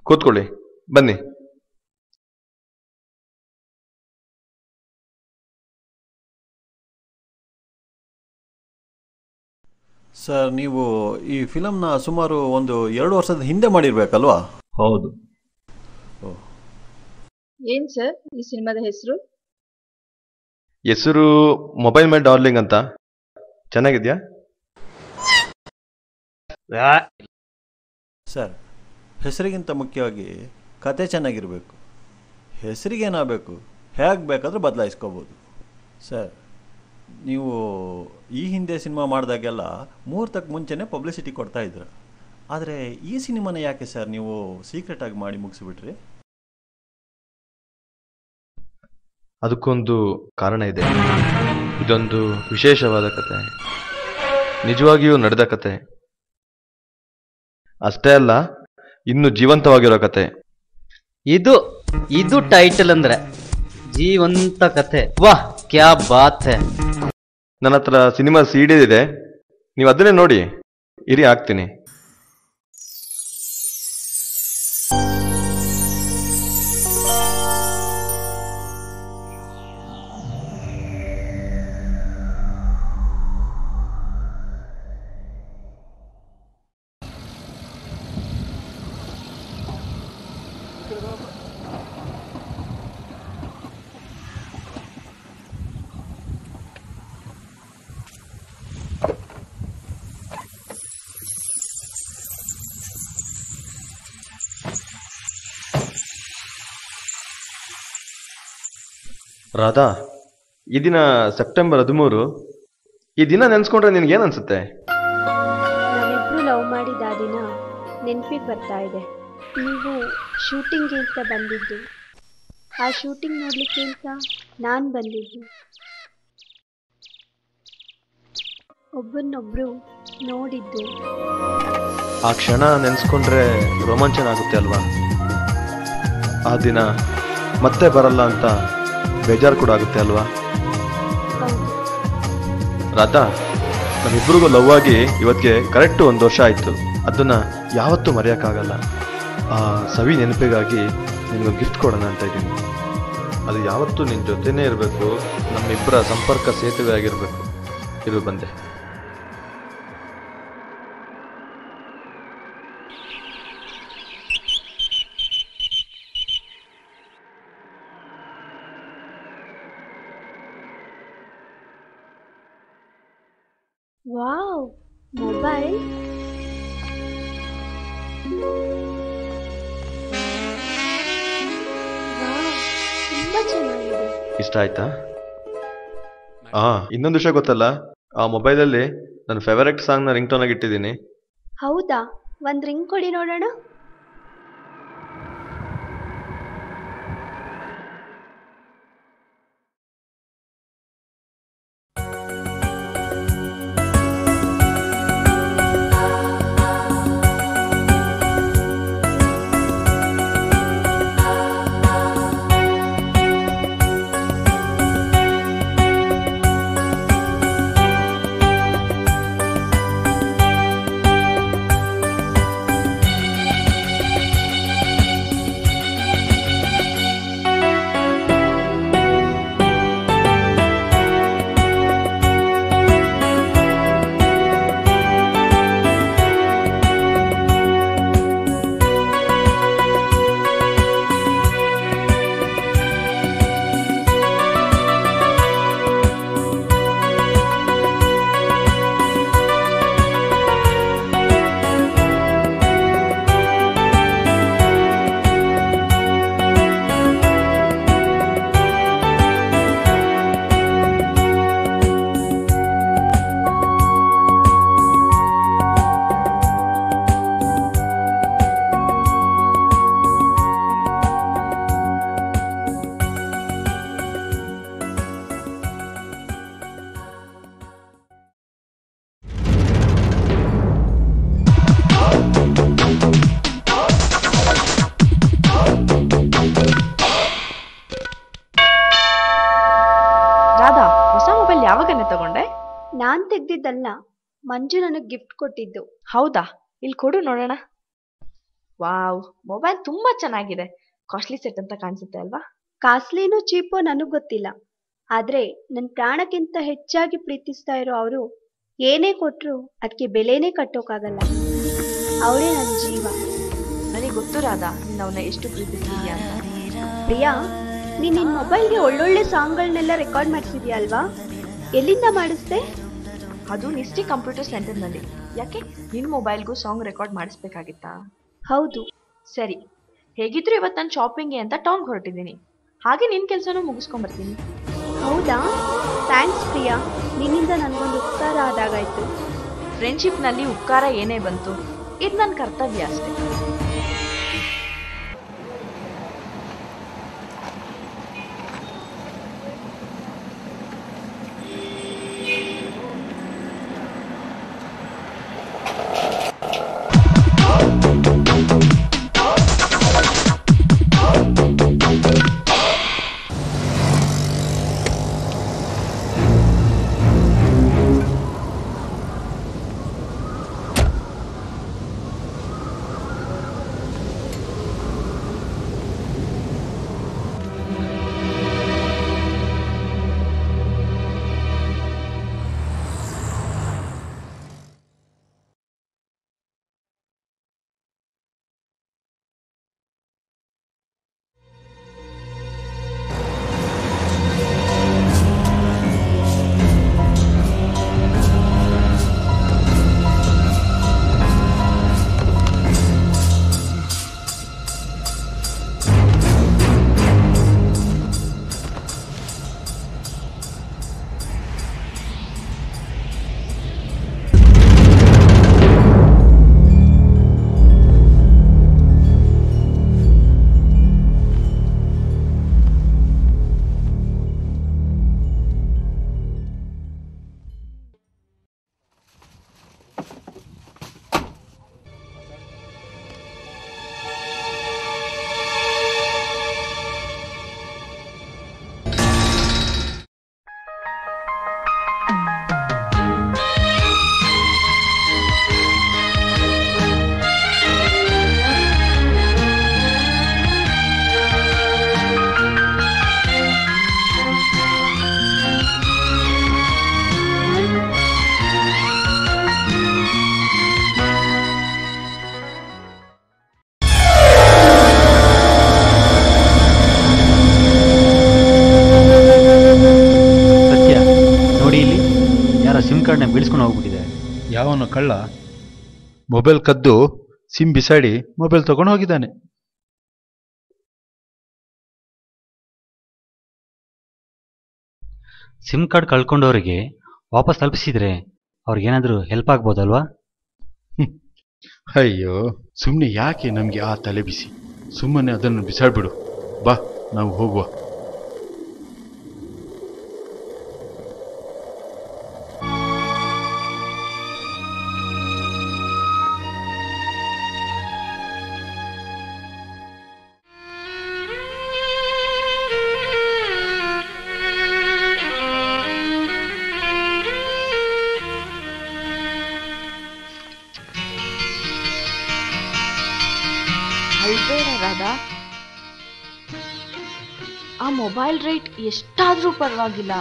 ಕೂತ್ಕೊಳ್ಳಿ, ಬನ್ನಿ. ಸರ್, ನೀವು ಈ ಫಿಲಮ್ನ ಸುಮಾರು ಒಂದು 2 ವರ್ಷದ ಹಿಂದೆ ಮಾಡಿರ್ಬೇಕಲ್ವಾ? ಹೌದು. ಏನ್ ಸರ್ ಈ ಸಿನಿಮಾದ ಹೆಸರು? ಹೆಸರು ಮೊಬೈಲ್ ಮೈ ಡಾರ್ಲಿಂಗ್ ಅಂತ. ಚೆನ್ನಾಗಿದ್ಯಾ ಸರ್, ಹೆಸರಿಗಿಂತ ಮುಖ್ಯವಾಗಿ ಕತೆ ಚೆನ್ನಾಗಿರಬೇಕು. ಹೆಸರಿಗೇನಾಗಬೇಕು, ಹೇಗೆ ಬೇಕಾದರೂ ಬದಲಾಯಿಸ್ಕೋಬೋದು. ಸರ್, ನೀವು ಈ ಹಿಂದೆ ಸಿನಿಮಾ ಮಾಡಿದಾಗೆಲ್ಲ ಮುಹೂರ್ತಕ್ಕೆ ಮುಂಚೆನೇ ಪಬ್ಲಿಸಿಟಿ ಕೊಡ್ತಾಯಿದ್ರು. ಆದರೆ ಈ ಸಿನಿಮಾನ ಯಾಕೆ ಸರ್ ನೀವು ಸೀಕ್ರೆಟಾಗಿ ಮಾಡಿ ಮುಗಿಸ್ಬಿಟ್ರಿ? ಅದಕ್ಕೊಂದು ಕಾರಣ ಇದೆ. ಇದೊಂದು ವಿಶೇಷವಾದ ಕತೆ, ನಿಜವಾಗಿಯೂ ನಡೆದ ಕತೆ. ಅಷ್ಟೇ ಅಲ್ಲ, ಇನ್ನು ಜೀವಂತವಾಗಿರೋ ಕತೆ. ಇದು ಇದು ಟೈಟಲ್ ಅಂದ್ರೆ ಜೀವಂತ ಕತೆ. ವಾಹ್, ಕ್ಯಾ ಬಾತ್ ಹೈ. ನನ್ನ ಹತ್ರ ಸಿನಿಮಾ CD ಇದೆ, ನೀವು ಅದನ್ನೇ ನೋಡಿ. ಇರಿ, ಹಾಕ್ತೀನಿ. ರಾಧಾ, ಈ ದಿನ ಸೆಪ್ಟೆಂಬರ್ 13. ಈ ದಿನ ನೆನ್ಸ್ಕೊಂಡ್ರೆ ನಿನ್ಗೇನ್ ಅನ್ಸುತ್ತೆ? ನಾವಿಬ್ರು ಲವ್ ಮಾಡಿದ ಆ ದಿನ ನೆನಪಿಗೆ ಬರ್ತಾ ಇದೆ. ನೀವು ಶೂಟಿಂಗ್ಗೆ ಅಂತ ಬಂದಿದ್ದು, ಆ ಶೂಟಿಂಗ್ ನೋಡ್ಲಿಕ್ಕೆ ಅಂತ ನಾನು ಬಂದಿದ್ದು. ಒಬ್ಬರನ್ನೊಬ್ರು ನೋಡಿದ್ದು. ಆ ಕ್ಷಣ ನೆನ್ಸ್ಕೊಂಡ್ರೆ ರೋಮಾಂಚನ ಆಗುತ್ತೆ ಅಲ್ವಾ? ಆ ದಿನ ಮತ್ತೆ ಬರಲ್ಲ ಅಂತ ಬೇಜಾರು ಕೂಡ ಆಗುತ್ತೆ ಅಲ್ವಾ? ರಾಧಾ, ನಮ್ಮಿಬ್ರಿಗೂ ಲವ್ ಆಗಿ ಇವತ್ತಿಗೆ ಕರೆಕ್ಟ್ 1 ವರ್ಷ ಆಯ್ತು. ಅದನ್ನ ಯಾವತ್ತೂ ಮರೆಯೋಕ್ಕಾಗಲ್ಲ. ಆ ಸವಿ ನೆನಪಿಗಾಗಿ ನಿನಗೆ ಗಿಫ್ಟ್ ಕೊಡೋಣ ಅಂತ ಇದ್ದೀನಿ. ಅದು ಯಾವತ್ತೂ ನಿನ್ನ ಜೊತೆನೇ ಇರಬೇಕು, ನಮ್ಮಿಬ್ಬರ ಸಂಪರ್ಕ ಸೇತುವೆ ಆಗಿರಬೇಕು. ಇದು ಬಂದೆ. Wow, mobile. ತುಂಬಾ ಚೆನ್ನಾಗಿದೆ. ಇಷ್ಟ ಆಯ್ತಾ? ಇನ್ನೊಂದು ವಿಷಯ ಗೊತ್ತಲ್ಲ, ಆ ಮೊಬೈಲಲ್ಲಿ ನನ್ನ ಫೇವರೆಟ್ ಸಾಂಗ್ನ ರಿಂಗ್ ಟೋನ್ ಆಗಿ ಇಟ್ಟಿದ್ದೀನಿ. ಹೌದಾ? ಒಂದ್ ರಿಂಗ್ ಕೊಡಿ ನೋಡೋಣ. ನಾನ್ ತೆಗ್ದಿದ್ದಲ್ಲ, ಮಂಜು ನನಗೆ ಗಿಫ್ಟ್ ಕೊಟ್ಟಿದ್ದು. ಹೌದಾ? ಇಲ್ಲಿ ಕೊಡು ನೋಡೋಣ. ವಾವ್, ಮೊಬೈಲ್ ತುಂಬಾ ಚೆನ್ನಾಗಿದೆ. ಕಾಸ್ಟ್ಲಿ ಸೆಟ್ ಅಂತ ಕಾಣಿಸುತ್ತೆ ಅಲ್ವಾ? ಕಾಸ್ಟ್ಲಿನೋ ಚೀಪೋ ನನಗ್ ಗೊತ್ತಿಲ್ಲ, ಆದ್ರೆ ನನ್ನ ಪ್ರಾಣಕ್ಕಿಂತ ಹೆಚ್ಚಾಗಿ ಪ್ರೀತಿಸ್ತಾ ಇರೋ ಅವರು ಏನೇ ಕೊಟ್ರು ಅದಕ್ಕೆ ಬೆಲೆನೇ ಕಟ್ಟೋಕ್ಕಾಗಲ್ಲ. ಅವಳೇ ನನ್ನ ಜೀವ. ನನಗೆ ಗೊತ್ತು ರಾಧಾ, ನೀನು ಅವನ್ನ ಎಷ್ಟು ಪ್ರೀತಿಸ್ತಿದ್ಯಾ ಅಂತ. ಪ್ರಿಯಾ, ನೀನ್ ನಿನ್ ಮೊಬೈಲ್ಗೆ ಒಳ್ಳೊಳ್ಳೆ ಸಾಂಗ್ಗಳನ್ನೆಲ್ಲ ರೆಕಾರ್ಡ್ ಮಾಡಿಸಿದ್ಯಾ ಅಲ್ವಾ? ಎಲ್ಲಿಂದ ಮಾಡಿಸ್ದೆ? ಅದು ನಿಸ್ಟಿ ಕಂಪ್ಯೂಟರ್ ಸೆಂಟರ್ನಲ್ಲಿ. ಯಾಕೆ, ನಿನ್ನ ಮೊಬೈಲ್ಗೂ ಸಾಂಗ್ ರೆಕಾರ್ಡ್ ಮಾಡಿಸ್ಬೇಕಾಗಿತ್ತಾ? ಹೌದು. ಸರಿ, ಹೇಗಿದ್ರು ಇವತ್ತು ನಾನು ಶಾಪಿಂಗ್ಗೆ ಅಂತ ಟೌನ್ಗೆ ಹೊರಟಿದ್ದೀನಿ. ಹಾಗೆ ನಿನ್ನ ಕೆಲಸನೂ ಮುಗಿಸ್ಕೊಂಬರ್ತೀನಿ. ಹೌದಾ? ಥ್ಯಾಂಕ್ಸ್ ಪ್ರಿಯಾ, ನಿನ್ನಿಂದ ನನಗೊಂದು ಉಪಕಾರ ಆದಾಗಾಯ್ತು. ಫ್ರೆಂಡ್ಶಿಪ್ನಲ್ಲಿ ಉಪಕಾರ ಏನೇ ಬಂತು, ಇದು ನನ್ನ ಕರ್ತವ್ಯ ಅಷ್ಟೇ. ಬೀಳ್ಸ್ಕೊಂಡು ಹೋಗ್ಬಿಟ್ಟಿದೆ. ಯಾವನು ಕಳ್ಳ ಮೊಬೈಲ್ ಕದ್ದು ಸಿಮ್ ಬಿಸಾಡಿ ಮೊಬೈಲ್ ತಗೊಂಡು ಹೋಗಿದ್ದಾನೆ. ಸಿಮ್ ಕಾರ್ಡ್ ಕಳ್ಕೊಂಡವರಿಗೆ ವಾಪಸ್ ತಲುಪಿಸಿದ್ರೆ ಅವ್ರಿಗೇನಾದರೂ ಹೆಲ್ಪ್ ಆಗ್ಬೋದಲ್ವಾ? ಅಯ್ಯೋ, ಸುಮ್ಮನೆ ಯಾಕೆ ನಮಗೆ ಆ ತಲೆ ಬಿಸಿ? ಸುಮ್ಮನೆ ಅದನ್ನು ಬಿಸಾಡ್ಬಿಡು. ಬಾ, ನಾವು ಹೋಗುವ. ಅಳ್ಬೇಡ ರಾಧಾ, ಆ ಮೊಬೈಲ್ ರೇಟ್ ಎಷ್ಟಾದ್ರೂ ಪರವಾಗಿಲ್ಲ,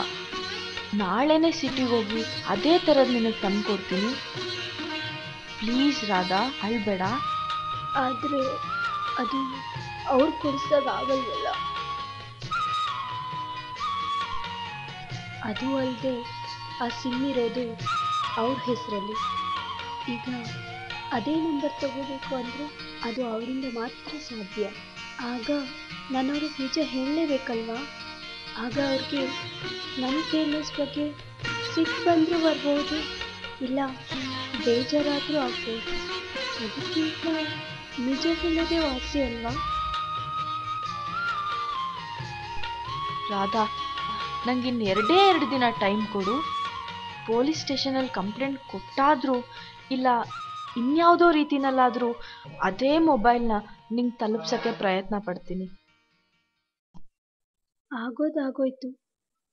ನಾಳೆನೆ ಸಿಟಿಗೆ ಹೋಗಿ ಅದೇ ಥರದ್ದು ನಿನಗೆ ತಂದು ಕೊಡ್ತೀನಿ. ಪ್ಲೀಸ್ ರಾಧಾ, ಅಳ್ಬೇಡ. ಆದರೆ ಅದು ಅವ್ರು ಕೊಡಿಸ್ದಾಗ ಆಗಲ್ವಲ್ಲ. ಅದು ಅಲ್ಲದೆ ಆ ಸಿಮ್ ಇರೋದು ಅವ್ರ ಹೆಸರಲ್ಲಿ. ಈಗ ಅದೇ ನಂಬರ್ ತಗೋಬೇಕು ಅಂದರೆ ಅದು ಅವರಿಂದ ಮಾತ್ರ ಸಾಧ್ಯ. ಆಗ ನನ್ನವ್ರಿಗೆ ನಿಜ ಹೇಳಲೇಬೇಕಲ್ವಾ? ಆಗ ಅವ್ರಿಗೆ ನನ್ನ ಕೇರ್ಲೆಸ್ ಬಗ್ಗೆ ಸಿಟ್ಟು ಬಂದರೂ ಬರ್ಬೋದು, ಇಲ್ಲ ಬೇಜಾರಾದರೂ ಆಗ್ಬೋದು. ಅದಕ್ಕಿಂತ ನಿಜ ಹೇಳೋದೇ ವಾಸಿ ಅಲ್ವಾ? ರಾಧಾ, ನಂಗಿನ್ನು 2 ದಿನ ಟೈಮ್ ಕೊಡು. ಪೊಲೀಸ್ ಸ್ಟೇಷನಲ್ಲಿ ಕಂಪ್ಲೇಂಟ್ ಕೊಟ್ಟಾದರೂ ಇಲ್ಲ ಇನ್ಯಾವುದೋ ರೀತಿನಲ್ಲಾದರೂ ಅದೇ ಮೊಬೈಲ್ನ ನಿಂಗೆ ತಲುಪ್ಸೋಕ್ಕೆ ಪ್ರಯತ್ನ ಪಡ್ತೀನಿ. ಆಗೋದಾಗೋಯ್ತು,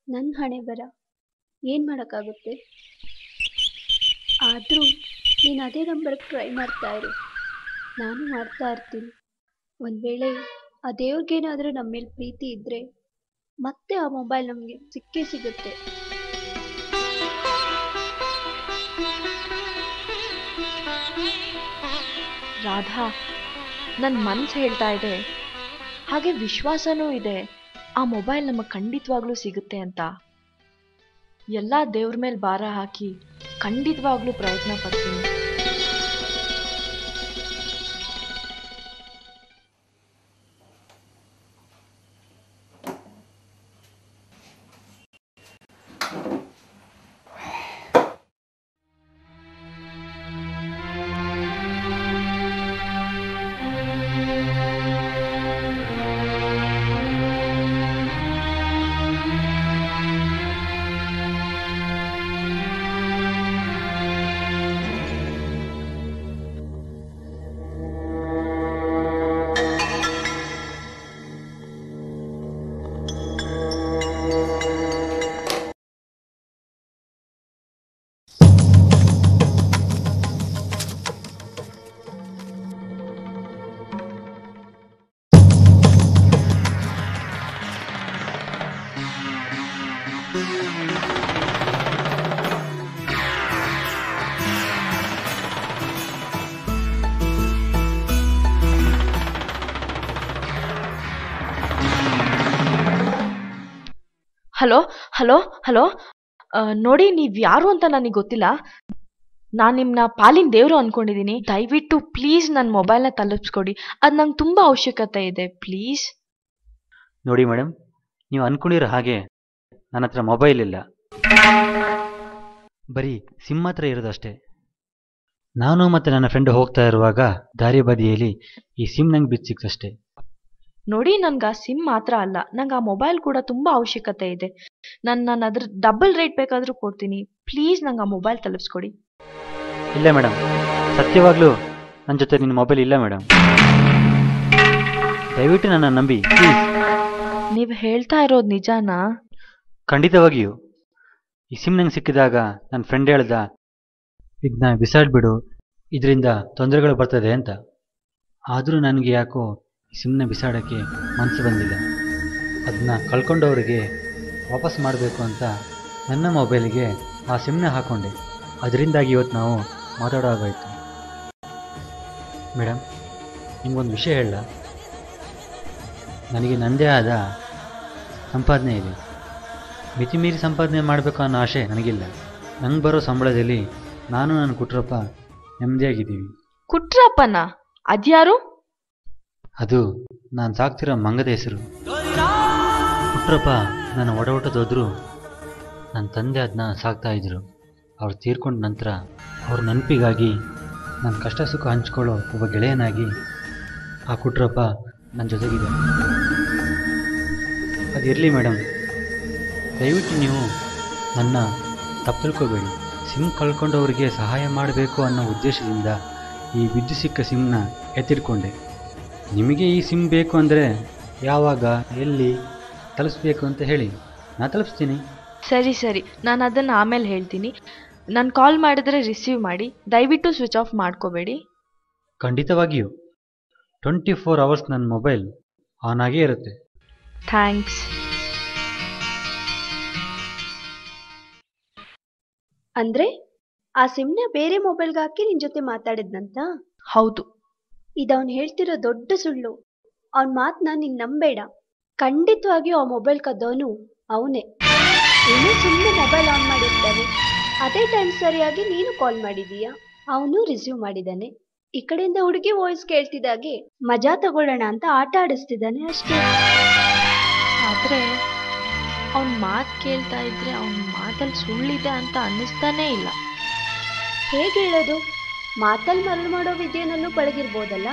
ನನ್ನ ಹಣೆ ಬರ, ಏನು ಮಾಡೋಕ್ಕಾಗುತ್ತೆ? ಆದರೂ ನೀನು ಅದೇ ನಂಬರ್ಗೆ ಟ್ರೈ ಮಾಡ್ತಾ ಇರು. ನಾನು ಮಾಡ್ತಾ ಇರ್ತೀನಿ. ಒಂದು ವೇಳೆ ಆ ದೇವ್ರಿಗೇನಾದರೂ ನಮ್ಮ ಮೇಲೆ ಪ್ರೀತಿ ಇದ್ದರೆ ಮತ್ತೆ ಆ ಮೊಬೈಲ್ ನಮಗೆ ಸಿಕ್ಕೇ ಸಿಗುತ್ತೆ. ರಾಧಾ, ನನ್ನ ಮನ್ಸು ಹೇಳ್ತಾ ಇದೆ, ಹಾಗೆ ವಿಶ್ವಾಸನೂ ಇದೆ, ಆ ಮೊಬೈಲ್ ನಮಗೆ ಖಂಡಿತವಾಗ್ಲೂ ಸಿಗುತ್ತೆ ಅಂತ. ಎಲ್ಲ ದೇವ್ರ ಮೇಲೆ ಭಾರ ಹಾಕಿ ಖಂಡಿತವಾಗ್ಲೂ ಪ್ರಯತ್ನ ಪಡ್ತೀನಿ. ಹಲೋ ಹಲೋ ಹಲೋ, ನೋಡಿ, ನೀವು ಯಾರು ಅಂತ ನನಗೆ ಗೊತ್ತಿಲ್ಲ. ನಾನು ನಿಮ್ಮನ್ನ ಪಾಲಿನ ದೇವರು ಅಂದ್ಕೊಂಡಿದ್ದೀನಿ. ದಯವಿಟ್ಟು ಪ್ಲೀಸ್ ನನ್ನ ಮೊಬೈಲ್ನ ತಲುಪಿಸ್ಕೊಡಿ. ಅದು ನಂಗೆ ತುಂಬ ಅವಶ್ಯಕತೆ ಇದೆ, ಪ್ಲೀಸ್. ನೋಡಿ ಮೇಡಮ್, ನೀವು ಅಂದ್ಕೊಂಡಿರೋ ಹಾಗೆ ನನ್ನ ಹತ್ರ ಮೊಬೈಲ್ ಇಲ್ಲ, ಬರೀ ಸಿಮ್ ಮಾತ್ರ ಇರೋದಷ್ಟೇ. ನಾನು ಮತ್ತು ನನ್ನ ಫ್ರೆಂಡ್ ಹೋಗ್ತಾ ಇರುವಾಗ ದಾರಿ ಬದಿಯಲ್ಲಿ ಈ ಸಿಮ್ ನಂಗೆ ಬಿದ್ದು ಸಿಕ್ತಷ್ಟೇ. ನೋಡಿ, ನನ್ಗೆ ಆ ಸಿಮ್ ಮಾತ್ರ ಅಲ್ಲ, ನಂಗೆ ಆ ಮೊಬೈಲ್ ಕೂಡ ತುಂಬ ಅವಶ್ಯಕತೆ ಇದೆ. ನಾನು ಅದ್ರ ಡಬಲ್ ರೇಟ್ ಬೇಕಾದರೂ ಕೊಡ್ತೀನಿ. ಪ್ಲೀಸ್ ನಂಗೆ ಆ ಮೊಬೈಲ್ ತಲುಪಿಸ್ಕೊಡಿ. ಇಲ್ಲ ಮೇಡಮ್, ಸತ್ಯವಾಗ್ಲೂ ನನ್ನ ಜೊತೆ ನಿನ್ನ ಮೊಬೈಲ್ ಇಲ್ಲ ಮೇಡಮ್. ದಯವಿಟ್ಟು ನನ್ನ ನಂಬಿ ಪ್ಲೀಸ್. ನೀವು ಹೇಳ್ತಾ ಇರೋದು ನಿಜಾನಾ? ಖಂಡಿತವಾಗಿಯೂ. ಈ ಸಿಮ್ ನಂಗೆ ಸಿಕ್ಕಿದಾಗ ನನ್ನ ಫ್ರೆಂಡ್ ಹೇಳ್ದ, ಇದನ್ನ ಬಿಸಾಡ್ಬಿಡು, ಇದರಿಂದ ತೊಂದರೆಗಳು ಬರ್ತದೆ ಅಂತ. ಆದರೂ ನನಗೆ ಯಾಕೋ ಈ ಸಿಮ್ನ ಬಿಸಾಡೋಕ್ಕೆ ಮನಸ್ಸು ಬಂದಿಲ್ಲ. ಅದನ್ನ ಕಳ್ಕೊಂಡವರಿಗೆ ವಾಪಸ್ ಮಾಡಬೇಕು ಅಂತ ನನ್ನ ಮೊಬೈಲಿಗೆ ಆ ಸಿಮ್ನ ಹಾಕ್ಕೊಂಡೆ. ಅದರಿಂದಾಗಿ ಇವತ್ತು ನಾವು ಮಾತಾಡೋಗಾಯಿತು. ಮೇಡಮ್, ನಿಮಗೊಂದು ವಿಷಯ ಹೇಳ. ನನಗೆ ನನ್ನದೇ ಆದ ಸಂಪಾದನೆ ಇದೆ. ಮಿತಿಮೀರಿ ಸಂಪಾದನೆ ಮಾಡಬೇಕು ಅನ್ನೋ ಆಸೆ ನನಗಿಲ್ಲ. ನಂಗೆ ಬರೋ ಸಂಬಳದಲ್ಲಿ ನಾನು ನನ್ನ ಕುಟ್ರಪ್ಪ ನೆಮ್ಮದಿಯಾಗಿದ್ದೀವಿ. ಕುಟ್ರಪ್ಪನ? ಅದ್ಯಾರು? ಅದು ನಾನು ಸಾಕ್ತಿರೋ ಮಂಗದ ಹೆಸರು. ಕುಟ್ರಪ್ಪ ನನ್ನ ಒಡೋಟದೋದ್ರು ನನ್ನ ತಂದೆ ಅದನ್ನ ಸಾಕ್ತಾ ಇದ್ರು. ಅವ್ರು ತೀರ್ಕೊಂಡ ನಂತರ ಅವ್ರ ನೆನಪಿಗಾಗಿ ನನ್ನ ಕಷ್ಟ ಸುಖ ಹಂಚ್ಕೊಳ್ಳೋ ಒಬ್ಬ ಗೆಳೆಯನಾಗಿ ಆ ಕುಟ್ರಪ್ಪ ನನ್ನ ಜೊತೆಗಿದೆ. ಅದಿರಲಿ ಮೇಡಮ್, ದಯವಿಟ್ಟು ನೀವು ನನ್ನ ತಪ್ಪು ತಿಳ್ಕೊಬೇಡಿ. ಸಿಮ್ ಕಳ್ಕೊಂಡವರಿಗೆ ಸಹಾಯ ಮಾಡಬೇಕು ಅನ್ನೋ ಉದ್ದೇಶದಿಂದ ಈ ಬಿದ್ದು ಸಿಕ್ಕ ಸಿಮ್ನ ಎತ್ತಿಡ್ಕೊಂಡೆ. ನಿಮಗೆ ಈ ಸಿಮ್ ಬೇಕು ಅಂದರೆ ಯಾವಾಗ ಎಲ್ಲಿ ತಲುಪಿಸ್ಬೇಕು ಅಂತ ಹೇಳಿ, ನಾನು ತಲುಪಿಸ್ತೀನಿ. ಸರಿ ಸರಿ, ನಾನು ಅದನ್ನು ಆಮೇಲೆ ಹೇಳ್ತೀನಿ. ನಾನು ಕಾಲ್ ಮಾಡಿದ್ರೆ ರಿಸೀವ್ ಮಾಡಿ, ದಯವಿಟ್ಟು ಸ್ವಿಚ್ ಆಫ್ ಮಾಡ್ಕೋಬೇಡಿ. ಖಂಡಿತವಾಗಿಯೂ 24 ಅವರ್ಸ್ ನನ್ನ ಮೊಬೈಲ್ ಆನ್ ಆಗೇ ಇರುತ್ತೆ. ಥ್ಯಾಂಕ್ಸ್. ಅಂದ್ರೆ ಆ ಸಿಮ್ನ ಬೇರೆ ಮೊಬೈಲ್ಗೆ ಹಾಕಿ ನಿನ್ ಜೊತೆ ಮಾತಾಡಿದ್ನಂತ? ಹೌದು. ಇದವನ್ ಹೇಳ್ತಿರೋ ದೊಡ್ಡ ಸುಳ್ಳು. ಅವನ್ ಮಾತನ್ನ ನೀನ್ ನಂಬೇಡ. ಖಂಡಿತವಾಗಿಯೂ ಆ ಮೊಬೈಲ್ ಕದ್ದವನು ಅವನೇ. ನೀನು ಸುಮ್ಮನೆ ಮೊಬೈಲ್ ಆನ್ ಮಾಡಿರ್ತಾನೆ, ಅದೇ ಟೈಮ್ ಸರಿಯಾಗಿ ನೀನು ಕಾಲ್ ಮಾಡಿದೀಯಾ, ಅವನು ರಿಸೀವ್ ಮಾಡಿದ್ದಾನೆ. ಈ ಕಡೆಯಿಂದ ಹುಡುಗಿ ವಾಯ್ಸ್ ಕೇಳ್ತಿದ್ದಾಗೆ ಮಜಾ ತಗೊಳ್ಳೋಣ ಅಂತ ಆಟ ಆಡಿಸ್ತಿದ್ದಾನೆ ಅಷ್ಟೇ. ಆದ್ರೆ ಅವನ್ ಮಾತು ಕೇಳ್ತಾ ಇದ್ರೆ ಅವನ ಮಾತಲ್ಲಿ ಸುಳ್ಳಿದೆ ಅಂತ ಅನ್ನಿಸ್ತಾನೇ ಇಲ್ಲ. ಹೇಗೆ ಹೇಳೋದು? ಮಾತಲ್ಲಿ ಮರಳು ಮಾಡೋ ವಿದ್ಯೆನಲ್ಲೂ ಪಳಗಿರ್ಬೋದಲ್ಲ.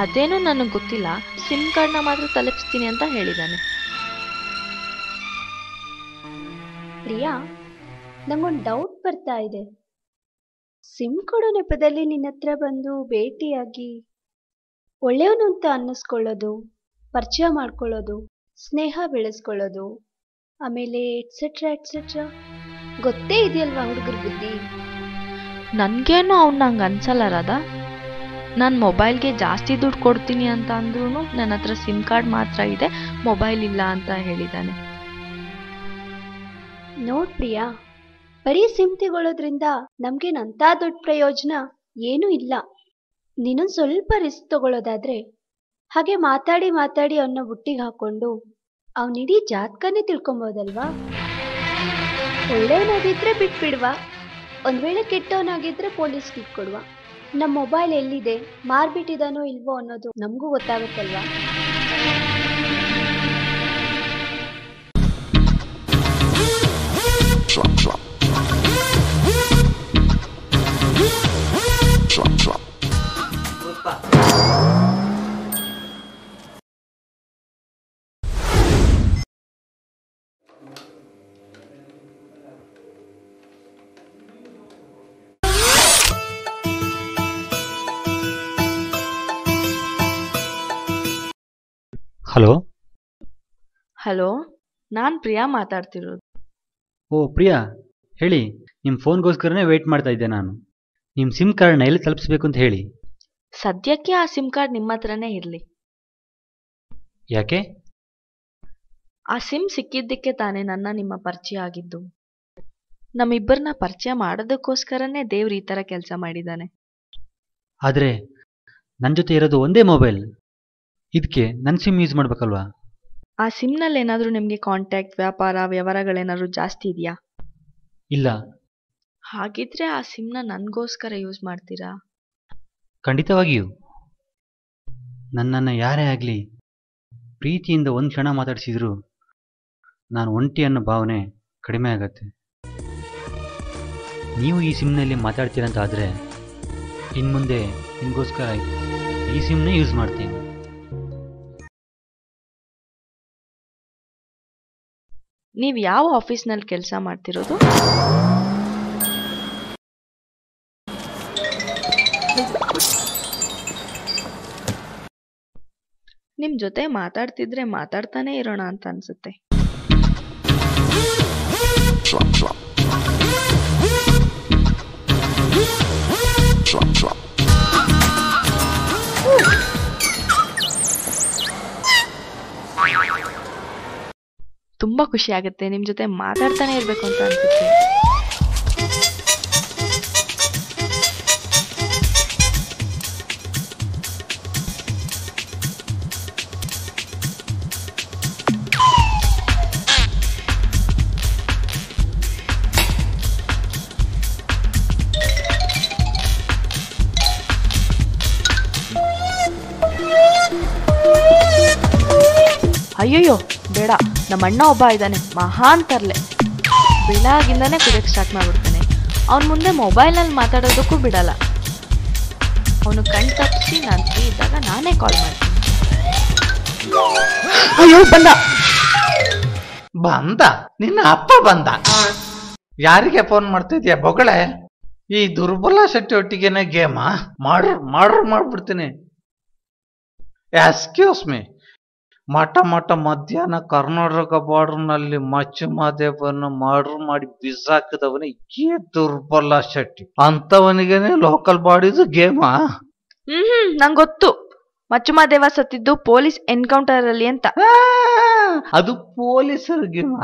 ಅದೇನೋ ನನಗೆ ಗೊತ್ತಿಲ್ಲ. ಸಿಮ್ ಕಾರ್ಡ್ನ ಮಾತ್ರ ತಲುಪಿಸ್ತೀನಿ ಅಂತ ಹೇಳಿದ್ದಾನೆ. ಪ್ರಿಯಾ, ನಂಗೊಂದು ಡೌಟ್ ಬರ್ತಾ ಇದೆ. ಸಿಮ್ ಕೊಡೋ ನೆಪದಲ್ಲಿ ನಿನ್ನ ಹತ್ರ ಬಂದು ಭೇಟಿಯಾಗಿ ಒಳ್ಳೆಯವನು ಅಂತ ಅನ್ನಿಸ್ಕೊಳ್ಳೋದು, ಪರಿಚಯ ಮಾಡ್ಕೊಳ್ಳೋದು, ಸ್ನೇಹ ಬೆಳೆಸ್ಕೊಳ್ಳೋದು, ಆಮೇಲೆ ಎಟ್ಸೆಟ್ರಾ ಎಟ್ಸೆಟ್ರಾ ಗೊತ್ತೇ ಇದೆಯಲ್ವಾ ಹುಡುಗರ ಬುದ್ಧಿ. ನನ್ಗೇನು ಅವ್ನ ಹಂಗೆ ಅನ್ಸಲ್ಲ ರಾಧಾ. ನಾನು ಮೊಬೈಲ್ಗೆ ಜಾಸ್ತಿ ದುಡ್ಡು ಕೊಡ್ತೀನಿ ಅಂತ ಅಂದ್ರೂ ನನ್ನ ಹತ್ರ ಸಿಮ್ ಕಾರ್ಡ್ ಮಾತ್ರ ಇದೆ, ಮೊಬೈಲ್ ಇಲ್ಲ ಅಂತ ಹೇಳಿದ್ದಾನೆ. ನೋಡ್ ಪ್ರಿಯಾ, ಬರೀ ಸಿಮ್ ತಗೊಳ್ಳೋದ್ರಿಂದ ನಮ್ಗೇನಂತ ದೊಡ್ಡ ಪ್ರಯೋಜನ ಏನೂ ಇಲ್ಲ. ನೀನೊಂದು ಸ್ವಲ್ಪ ರಿಸ್ಕ್ ತಗೊಳ್ಳೋದಾದ್ರೆ ಹಾಗೆ ಮಾತಾಡಿ ಮಾತಾಡಿ ಅವನ್ನ ಬುಟ್ಟಿಗೆ ಹಾಕೊಂಡು ಅವನಿಡೀ ಜಾತಕನೇ ತಿಳ್ಕೊಬೋದಲ್ವಾ? ಒಳ್ಳೆಯವನಾಗಿದ್ರೆ ಬಿಟ್ಬಿಡ್ವಾ, ಒಂದ್ ವೇಳೆ ಕೆಟ್ಟವನಾಗಿದ್ರೆ ಪೊಲೀಸ್ಗೆ ಇಟ್ಕೊಡ್ವಾ. ನಮ್ಮ ಮೊಬೈಲ್ ಎಲ್ಲಿದೆ, ಮಾರ್ಬಿಟ್ಟಿದಾನೋ ಇಲ್ವೋ ಅನ್ನೋದು ನಮಗೂ ಗೊತ್ತಾಗುತ್ತಲ್ವಾ? ಹಲೋ. ಹಲೋ, ನಾನು ಪ್ರಿಯಾ ಮಾತಾಡ್ತಿರೋದು. ಓ ಪ್ರಿಯಾ, ಹೇಳಿ. ನಿಮ್ಮ ಫೋನ್ಗೋಸ್ಕರನೇ ವೆಯ್ಟ್ ಮಾಡ್ತಾ ಇದ್ದೆ ನಾನು. ನಿಮ್ಮ ಸಿಮ್ ಕಾರ್ಡ್ನ ಎಲ್ಲಿ ತಲುಪಿಸ್ಬೇಕು ಅಂತ ಹೇಳಿ. ಸದ್ಯಕ್ಕೆ ಆ ಸಿಮ್ ಕಾರ್ಡ್ ನಿಮ್ಮ ಹತ್ರನೇ ಇರಲಿ. ಯಾಕೆ? ಆ ಸಿಮ್ ಸಿಕ್ಕಿದ್ದಕ್ಕೆ ತಾನೇ ನಿಮ್ಮ ಪರಿಚಯ ಆಗಿದ್ದು. ನಮ್ಮಿಬ್ಬರನ್ನ ಪರಿಚಯ ಮಾಡೋದಕ್ಕೋಸ್ಕರನೇ ದೇವ್ರು ಈ ಥರ ಕೆಲಸ ಮಾಡಿದ್ದಾನೆ. ಆದರೆ ನನ್ನ ಜೊತೆ ಇರೋದು ಒಂದೇ ಮೊಬೈಲ್, ಇದಕ್ಕೆ ನನ್ನ ಸಿಮ್ ಯೂಸ್ ಮಾಡ್ಬೇಕಲ್ವಾ? ಆ ಸಿಮ್ನಲ್ಲಿ ಏನಾದರೂ ನಿಮಗೆ ಕಾಂಟ್ಯಾಕ್ಟ್, ವ್ಯಾಪಾರ, ವ್ಯವಹಾರಗಳೇನಾದರೂ ಜಾಸ್ತಿ ಇದೆಯಾ? ಇಲ್ಲ. ಹಾಗಿದ್ರೆ ಆ ಸಿಮ್ನ ನನಗೋಸ್ಕರ ಯೂಸ್ ಮಾಡ್ತೀರಾ? ಖಂಡಿತವಾಗಿಯೂ. ನನ್ನನ್ನು ಯಾರೇ ಆಗಲಿ ಪ್ರೀತಿಯಿಂದ ಒಂದು ಕ್ಷಣ ಮಾತಾಡಿಸಿದ್ರು ನಾನು ಒಂಟಿ ಅನ್ನೋ ಭಾವನೆ ಕಡಿಮೆ ಆಗತ್ತೆ. ನೀವು ಈ ಸಿಮ್ನಲ್ಲಿ ಮಾತಾಡ್ತೀರಂತ ಆದರೆ ಇನ್ಮುಂದೆ ನಿಮಗೋಸ್ಕರ ಈ ಸಿಮ್ನೇ ಯೂಸ್ ಮಾಡ್ತೀನಿ. ನೀವು ಯಾವ ಆಫೀಸ್ನಲ್ಲಿ ಕೆಲಸ ಮಾಡ್ತಿರೋದು? ನಿಮ್ಮ ಜೊತೆ ಮಾತಾಡ್ತಿದ್ರೆ ಮಾತಾಡ್ತಾನೆ ಇರೋಣ ಅಂತ ಅನ್ಸುತ್ತೆ. ತುಂಬಾ ಖುಷಿ ಆಗುತ್ತೆ, ನಿಮ್ ಜೊತೆ ಮಾತಾಡ್ತಾನೆ ಇರ್ಬೇಕು ಅಂತ ಅನ್ಸುತ್ತೆ. ಅಯ್ಯಯ್ಯೋ ಬೇಡ, ನಮ್ಮ ಅಣ್ಣ ಒಬ್ಬ ಇದ್ದಾನೆ, ಮಹಾನ್ ತರ್ಲೆ. ಬೆಳಗಿಂದಾನೆ ಕುಡಿಯಕ್ಕೆ ಸ್ಟಾರ್ಟ್ ಮಾಡ್ಬಿಡ್ತಾನೆ. ಅವನ ಮುಂದೆ ಮೊಬೈಲ್ನಲ್ಲಿ ಮಾತಾಡೋದಕ್ಕೂ ಬಿಡಲ್ಲ. ಅವನು ಕಣ್ ತಪ್ಪಿಸಿ ನಾನು ಫ್ರೀ ಇದ್ದಾಗ ನಾನೇ ಕಾಲ್ ಮಾಡ್ತೀನಿ. ಅಯ್ಯೋ ಬಂದ ಬಂದ ನಿನ್ನ ಅಪ್ಪ ಬಂದ. ಯಾರಿಗೆ ಫೋನ್ ಮಾಡ್ತಿದ್ಯಾ ಬೊಗಳೆ? ಈ ದುರ್ಬಲ ಶೆಟ್ಟಿ ಒಟ್ಟಿಗೆನೆ ಗೇಮಾ? ಮಾಡ್ಬಿಡ್ತೀನಿ. ಎಕ್ಸ್ಕ್ಯೂಸ್ ಮೀ, ಮಠ ಮಧ್ಯಾಹ್ನ ಕರ್ನಾಟಕ ಬಾರ್ಡರ್ನಲ್ಲಿ ಮಚ್ಚು ಮಾದೇವನ್ನ ಮರ್ಡರ್ ಮಾಡಿ ಬಿಸಾಕಿದವನೇ ಈ ದುರ್ಬಲ ಶೆಟ್ಟಿ. ಅಂತವನಿಗೇನೆ ಲೋಕಲ್ ಬಾಡಿದು ಗೇಮಾ? ನಂಗೆ ಗೊತ್ತು, ಮಚ್ಚುಮಾದೇವ ಸತ್ತಿದ್ದು ಪೊಲೀಸ್ ಎನ್ಕೌಂಟರ್ ಅಲ್ಲಿ ಅಂತ. ಅದು ಪೊಲೀಸರ ಗೇಮ್.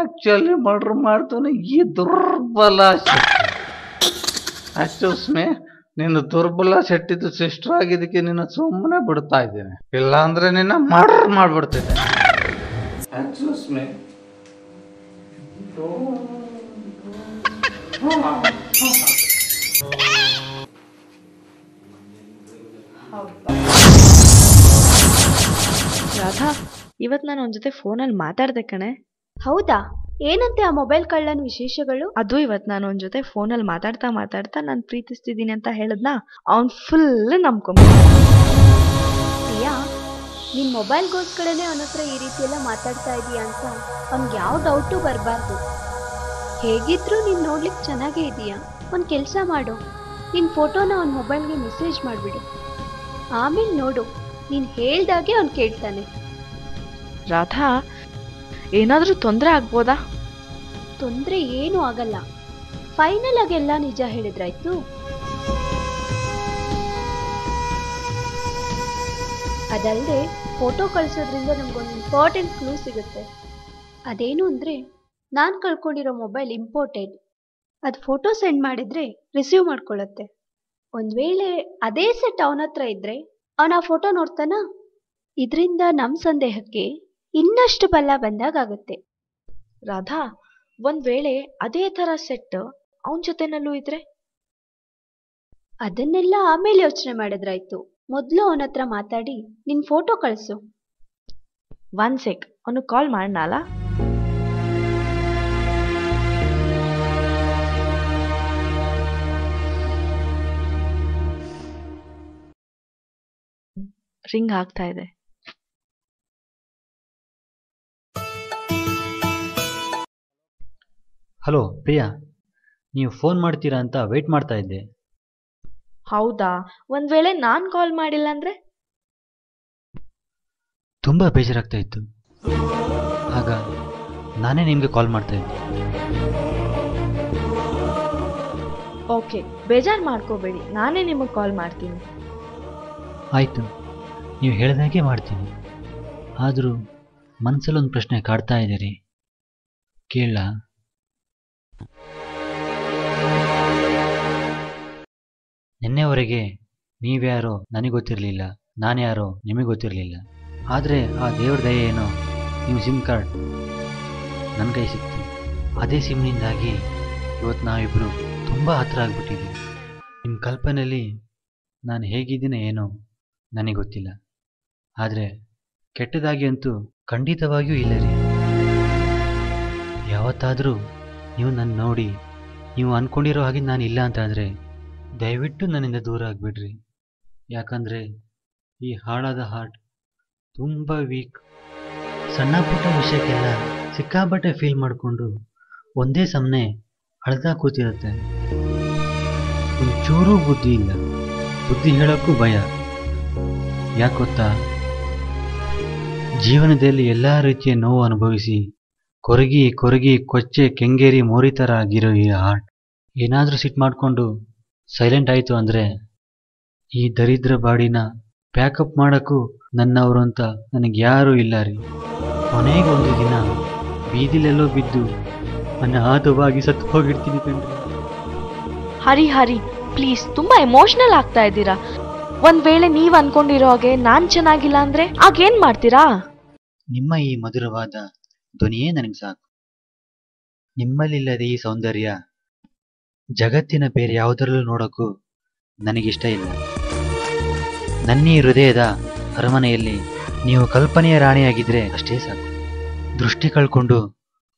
ಆಕ್ಚುಲಿ ಮರ್ಡರ್ ಮಾಡ್ತಾನೆ ಈ ದುರ್ಬಲ ಶೆಟ್ಟಿ. ಎಕ್ಸ್ಕ್ಯೂಸ್ ಮೀ, ನೀನು ದುರ್ಬಲ ಶೆಟ್ಟಿದ್ದು ಸಿಸ್ಟರ್ ಆಗಿದ್ದಕ್ಕೆ ನಿನ್ನ ಸುಮ್ಮನೆ ಬಿಡ್ತಾ ಇದ್ದೇನೆ, ಇಲ್ಲ ಅಂದ್ರೆ ನಿನ್ನ ಮರ್ಡರ್ ಮಾಡ್ಬಿಡ್ತಿದ್ದೆ. Excuse me. ರಾಧಾ, ಇವತ್ತು ನಾನು ಅವನ ಜೊತೆ ಫೋನಲ್ಲಿ ಮಾತಾಡ್ದೆ ಕಣೆ. ಹೌದಾ? ಏನಂತೆ ಆ ಮೊಬೈಲ್ ಕಳ್ಳನ ವಿಶೇಷಗಳು? ಅದು ಇವತ್ತು ನಾನು ಅವನ ಜೊತೆ ಫೋನಲ್ಲಿ ಮಾತಾಡ್ತಾ ನಾನು ಪ್ರೀತಿಸ್ತಿದ್ದೀನಿ ಅಂತ ಹೇಳದ್ನ ಅವನ್ ಫುಲ್ ನಂಬ್ಕೊಂಬಿಟ್ಟ. ಪ್ರಿಯಾ, ನಿನ್ ಮೊಬೈಲ್ಗೋಸ್ಕರನೇ ಅವನ ಹತ್ರ ಈ ರೀತಿ ಎಲ್ಲ ಮಾತಾಡ್ತಾ ಇದೀಯ ಅಂತ ಅವ್ನಿಗೆ ಯಾವ ಡೌಟು ಬರಬಾರ್ದು. ಹೇಗಿದ್ರು ನೀನ್ ನೋಡ್ಲಿಕ್ಕೆ ಚೆನ್ನಾಗೇ ಇದೀಯಾ. ಒಂದು ಕೆಲಸ ಮಾಡು, ನಿನ್ ಫೋಟೋನ ಅವನ ಮೊಬೈಲ್ಗೆ ಮೆಸೇಜ್ ಮಾಡಿಬಿಡು. ಆಮೇಲೆ ನೋಡು, ನೀನ್ ಹೇಳ್ದಾಗೆ ಅವ್ನು ಕೇಳ್ತಾನೆ. ರಾಧಾ, ಏನಾದರೂ ತೊಂದರೆ ಆಗ್ಬೋದಾ? ತೊಂದರೆ ಏನೂ ಆಗಲ್ಲ. ಫೈನಲ್ ಆಗಿ ಎಲ್ಲ ನಿಜ ಹೇಳಿದ್ರಾಯ್ತು. ಅದಲ್ಲದೆ ಫೋಟೋ ಕಳಿಸೋದ್ರಿಂದ ನಮ್ಗೊಂದು ಇಂಪಾರ್ಟೆಂಟ್ ಕ್ಲೂ ಸಿಗುತ್ತೆ. ಅದೇನು ಅಂದರೆ ನಾನು ಕಳ್ಕೊಂಡಿರೋ ಮೊಬೈಲ್ ಇಂಪಾರ್ಟೆಂಟ್. ಅದು ಫೋಟೋ ಸೆಂಡ್ ಮಾಡಿದರೆ ರಿಸೀವ್ ಮಾಡ್ಕೊಳ್ಳುತ್ತೆ. ಒಂದು ವೇಳೆ ಅದೇ ಸೆಟ್ ಅವನ ಹತ್ರ ಇದ್ದರೆ ಅವನ ಆ ಫೋಟೋ ನೋಡ್ತಾನ. ಇದರಿಂದ ನಮ್ಮ ಸಂದೇಹಕ್ಕೆ ಇನ್ನಷ್ಟು ಬಲ ಬಂದಾಗುತ್ತೆ. ರಾಧಾ, ಒಂದ್ ವೇಳೆ ಅದೇ ಥರ ಸೆಟ್ ಅವನ ಜೊತೆನಲ್ಲೂ ಇದ್ರೆ? ಅದನ್ನೆಲ್ಲ ಆಮೇಲೆ ಯೋಚನೆ ಮಾಡಿದ್ರಾಯ್ತು. ಮೊದಲು ಅವನ ಹತ್ರ ಮಾತಾಡಿ ನಿನ್ ಫೋಟೋ ಕಳಿಸು. ಒನ್ ಸೆಕ್, ಅವನು ಕಾಲ್ ಮಾಡನಲ್ಲ. ರಿಂಗ್ ಆಗ್ತಾ ಇದೆ. ಹಲೋ ಪ್ರಿಯಾ, ನೀವು ಫೋನ್ ಮಾಡ್ತೀರಾ ಅಂತ ವೆಯ್ಟ್ ಮಾಡ್ತಾ ಇದ್ದೆ. ಹೌದಾ? ಒಂದ್ ವೇಳೆ ನಾನ್ ಕಾಲ್ ಮಾಡಿಲ್ಲ ಅಂದ್ರೆ? ತುಂಬ ಬೇಜಾರಾಗ್ತಾ ಇತ್ತು, ಆಗ ನಾನೇ ನಿಮಗೆ ಕಾಲ್ ಮಾಡ್ತಾ ಇದ್ದೆ. ಓಕೆ, ಬೇಜಾರು ಮಾಡ್ಕೋಬೇಡಿ, ನಾನೇ ನಿಮಗೆ ಕಾಲ್ ಮಾಡ್ತೀನಿ. ಆಯಿತು, ನೀವು ಹೇಳಿದಾಗೆ ಮಾಡ್ತೀನಿ. ಆದರೂ ಮನಸ್ಸಲ್ಲೊಂದು ಪ್ರಶ್ನೆ ಕಾಡ್ತಾ ಇದ್ದೀರಿ, ಕೇಳ? ನಿನ್ನೆವರೆಗೆ ನೀವ್ಯಾರೋ ನನಗೆ ಗೊತ್ತಿರಲಿಲ್ಲ, ನಾನ್ಯಾರೋ ನಿಮಗೆ ಗೊತ್ತಿರಲಿಲ್ಲ. ಆದರೆ ಆ ದೇವ್ರ ದಯೆ ಏನೋ ನಿಮ್ಮ ಸಿಮ್ ಕಾರ್ಡ್ ನನ್ನ ಕೈ ಸಿಕ್ತು. ಅದೇ ಸಿಮ್ನಿಂದಾಗಿ ಇವತ್ತು ನಾವಿಬ್ಬರು ತುಂಬ ಹತ್ತಿರ ಆಗಿಬಿಟ್ಟಿದ್ದೀವಿ. ನಿಮ್ಮ ಕಲ್ಪನೆಯಲ್ಲಿ ನಾನು ಹೇಗಿದ್ದೀನೋ ಏನೋ ನನಗೆ ಗೊತ್ತಿಲ್ಲ, ಆದರೆ ಕೆಟ್ಟದಾಗಿ ಅಂತೂ ಖಂಡಿತವಾಗಿಯೂ ಇಲ್ಲ ರೀ. ಯಾವತ್ತಾದರೂ ನೀವು ನನ್ನ ನೋಡಿ ನೀವು ಅಂದ್ಕೊಂಡಿರೋ ಹಾಗೆ ನಾನು ಇಲ್ಲ ಅಂತ ಅಂದರೆ ದಯವಿಟ್ಟು ನನ್ನಿಂದ ದೂರ ಆಗಿಬಿಡ್ರಿ. ಯಾಕಂದರೆ ಈ ಹಾಳಾದ ಹಾರ್ಟ್ ತುಂಬ ವೀಕ್. ಸಣ್ಣ ಪುಟ್ಟ ವಿಷಯಕ್ಕೆಲ್ಲ ಸಿಕ್ಕಾಬಟ್ಟೆ ಫೀಲ್ ಮಾಡಿಕೊಂಡು ಒಂದೇ ಸಮನೆ ಅಳ್ತಾ ಕೂತಿರುತ್ತೆ. ಒಂಚೂರೂ ಬುದ್ಧಿ ಇಲ್ಲ, ಬುದ್ಧಿ ಹೇಳೋಕ್ಕೂ ಭಯ. ಯಾಕೆ ಗೊತ್ತಾ, ಜೀವನದಲ್ಲಿ ಎಲ್ಲ ರೀತಿಯ ನೋವು ಅನುಭವಿಸಿ ಕೊರಗಿ ಕೊರಗಿ ಕೊಚ್ಚೆ ಕೆಂಗೇರಿ ಮೋರಿ ಥರ ಆಗಿರೋ ಈ ಹಾರ್ಟ್ ಏನಾದರೂ ಸಿಟ್ಟು ಮಾಡಿಕೊಂಡು ಸೈಲೆಂಟ್ ಆಯಿತು ಅಂದರೆ ಈ ದರಿದ್ರ ಬಾಡಿನ ಪ್ಯಾಕಪ್ ಮಾಡೋಕ್ಕೂ ನನ್ನವರು ಅಂತ ನನಗೆ ಯಾರೂ ಇಲ್ಲ ರೀ. ಕೊನೆಗೊಂದು ದಿನ ಬೀದಿಲೆಲ್ಲೋ ಬಿದ್ದು ಅನಾಥವಾಗಿ ಸತ್ತು ಹೋಗಿರ್ತೀನಿ ಕಣ್ರಿ. ಹರಿ ಹರಿ, ಪ್ಲೀಸ್, ತುಂಬಾ ಎಮೋಷನಲ್ ಆಗ್ತಾ ಇದ್ದೀರಾ. ಒಂದ್ ವೇಳೆ ನೀವ್ ಅನ್ಕೊಂಡಿರೋ ಹಾಗೆ ನಾನ್ ಚೆನ್ನಾಗಿಲ್ಲ ಅಂದ್ರೆ ಆಗೇನ್ ಮಾಡ್ತೀರಾ? ನಿಮ್ಮ ಈ ಮಧುರವಾದ ಧ್ವನಿಯೇ ನನಗೆ ಸಾಕು. ನಿಮ್ಮಲ್ಲಿಲ್ಲದೆ ಈ ಸೌಂದರ್ಯ ಜಗತ್ತಿನ ಬೇರೆ ಯಾವುದರಲ್ಲೂ ನೋಡೋಕ್ಕೂ ನನಗಿಷ್ಟ ಇಲ್ಲ. ನನ್ನೀ ಹೃದಯದ ಅರಮನೆಯಲ್ಲಿ ನೀವು ಕಲ್ಪನೆಯ ರಾಣಿಯಾಗಿದ್ರೆ ಅಷ್ಟೇ ಸಾಕು. ದೃಷ್ಟಿ ಕಳ್ಕೊಂಡು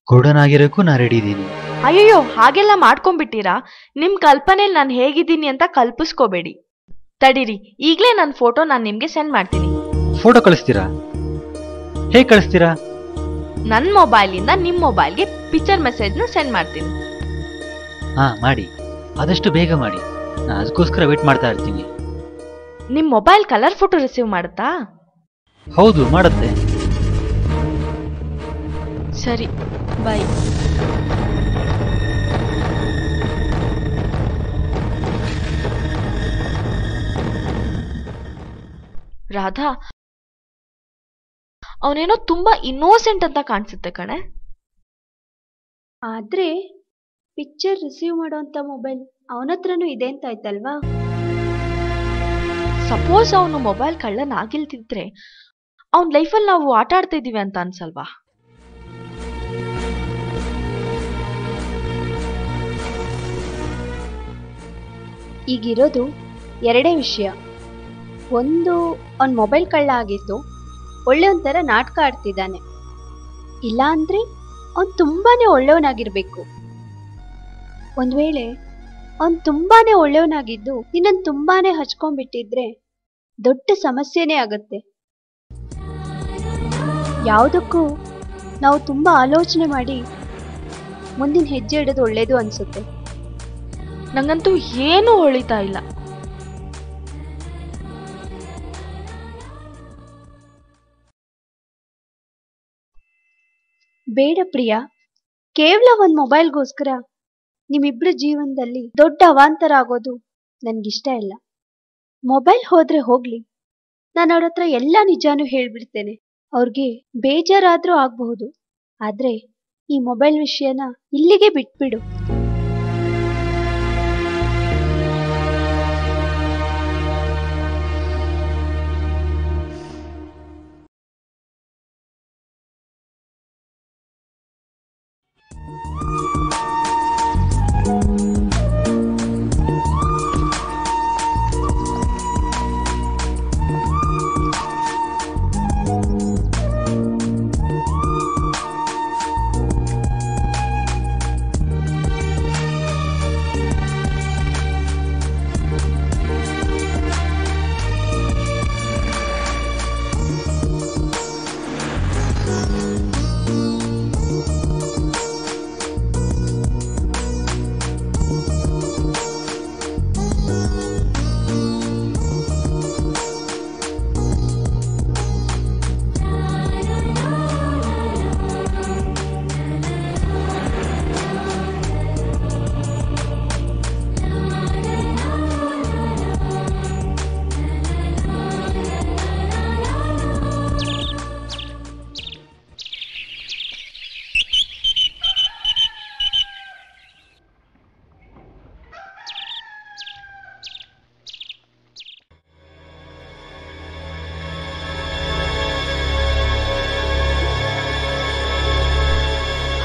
ಕುರುಡನಾಗಿರೋಕ್ಕೂ ನಾ ರೆಡಿ ಇದ್ದೀನಿ. ಅಯ್ಯಯ್ಯೋ, ಹಾಗೆಲ್ಲ ಮಾಡ್ಕೊಂಡ್ಬಿಟ್ಟಿರಾ? ನಿಮ್ ಕಲ್ಪನೆಯಲ್ಲಿ ನಾನು ಹೇಗಿದ್ದೀನಿ ಅಂತ ಕಲ್ಪಿಸ್ಕೋಬೇಡಿ. ತಡೀರಿ, ಈಗಲೇ ನನ್ನ ಫೋಟೋ ನಾನು ನಿಮ್ಗೆ ಸೆಂಡ್ ಮಾಡ್ತೀನಿ. ಫೋಟೋ ಕಳಿಸ್ತೀರಾ? ಹೇಗೆ ಕಳಿಸ್ತೀರಾ? ನನ್ನ ಮೊಬೈಲಿಂದ ನಿಮ್ಮ ಮೊಬೈಲ್ಗೆ ಪಿಕ್ಚರ್ ಮೆಸೇಜ್ನ ಸೆಂಡ್ ಮಾಡ್ತೀನಿ. ಹಾಂ ಮಾಡಿ, ಆದಷ್ಟು ಬೇಗ ಮಾಡಿ. ನಾನು ಅದಕ್ಕೋಸ್ಕರ ವೇಟ್ ಮಾಡ್ತಾ ಇರ್ತೀನಿ. ನಿಮ್ಮ ಮೊಬೈಲ್ ಕಲರ್ ಫೋಟೋ ರಿಸೀವ್ ಮಾಡುತ್ತಾ? ಹೌದು, ಮಾಡುತ್ತೆ. ಸರಿ, ಬಾಯ್. ರಾಧಾ, ಅವನೇನೋ ತುಂಬಾ ಇನ್ನೋಸೆಂಟ್ ಅಂತ ಕಾಣಿಸುತ್ತೆ ಕಣೆ. ಆದ್ರೆ ಪಿಕ್ಚರ್ ರಿಸೀವ್ ಮಾಡೋಂಥ ಮೊಬೈಲ್ ಅವನ ಹತ್ರನೂ ಇದೆ ಅಂತ ಆಯ್ತಲ್ವಾ? ಸಪೋಸ್ ಅವನು ಮೊಬೈಲ್ ಕಳ್ಳನಾಗಿಲ್ದಿದ್ರೆ ಅವನ ಲೈಫಲ್ಲಿ ನಾವು ಆಟ ಆಡ್ತಾ ಇದೀವಿ ಅಂತ ಅನ್ಸಲ್ವಾ? ಈಗಿರೋದು ಎರಡೇ ವಿಷಯ. ಒಂದು, ಅವನ ಮೊಬೈಲ್ ಕಳ್ಳ ಆಗಿದ್ದು ಒಳ್ಳೆ ಒಂಥರ ನಾಟಕ ಆಡ್ತಿದ್ದಾನೆ, ಇಲ್ಲ ಅಂದ್ರೆ ಅವನು ತುಂಬಾನೇ ಒಳ್ಳೆಯವನಾಗಿರ್ಬೇಕು. ಒಂದ್ ವೇಳೆ ಅವನು ತುಂಬಾನೇ ಒಳ್ಳೆಯವನಾಗಿದ್ದು ನಿನ್ನನ್ನು ತುಂಬಾನೇ ಹಚ್ಕೊಂಡ್ಬಿಟ್ಟಿದ್ರೆ ದೊಡ್ಡ ಸಮಸ್ಯೆನೇ ಆಗತ್ತೆ. ಯಾವುದಕ್ಕೂ ನಾವು ತುಂಬಾ ಆಲೋಚನೆ ಮಾಡಿ ಮುಂದಿನ ಹೆಜ್ಜೆ ಇಡೋದು ಒಳ್ಳೇದು ಅನ್ಸುತ್ತೆ. ನಂಗಂತೂ ಏನೂ ಹೊಳಿತಾ ಇಲ್ಲ. ಬೇಡ ಪ್ರಿಯಾ, ಕೇವಲ ಒಂದ್ ಮೊಬೈಲ್ಗೋಸ್ಕರ ನಿಮ್ಮಿಬ್ರ ಜೀವನದಲ್ಲಿ ದೊಡ್ಡ ಅವಾಂತರ ಆಗೋದು ನನ್ಗಿಷ್ಟ ಇಲ್ಲ. ಮೊಬೈಲ್ ಹೋದ್ರೆ ಹೋಗ್ಲಿ, ನಾನು ಅವ್ರ ಹತ್ರ ಎಲ್ಲ ನಿಜಾನೂ ಹೇಳ್ಬಿಡ್ತೇನೆ. ಅವ್ರಿಗೆ ಬೇಜಾರಾದ್ರೂ ಆಗಬಹುದು. ಆದ್ರೆ ಈ ಮೊಬೈಲ್ ವಿಷಯನ ಇಲ್ಲಿಗೆ ಬಿಟ್ಬಿಡು.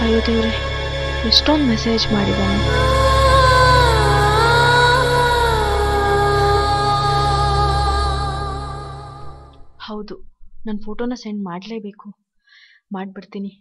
ಅಯ್ಯೋ ದೇವ್ರೆ, ಎಷ್ಟೊಂದು ಮೆಸೇಜ್ ಮಾಡಿದ್ದಾನೆ. ಹೌದು, ನನ್ನ ಫೋಟೋನ ಸೆಂಡ್ ಮಾಡಲೇಬೇಕು. ಮಾಡಿಬಿಡ್ತೀನಿ.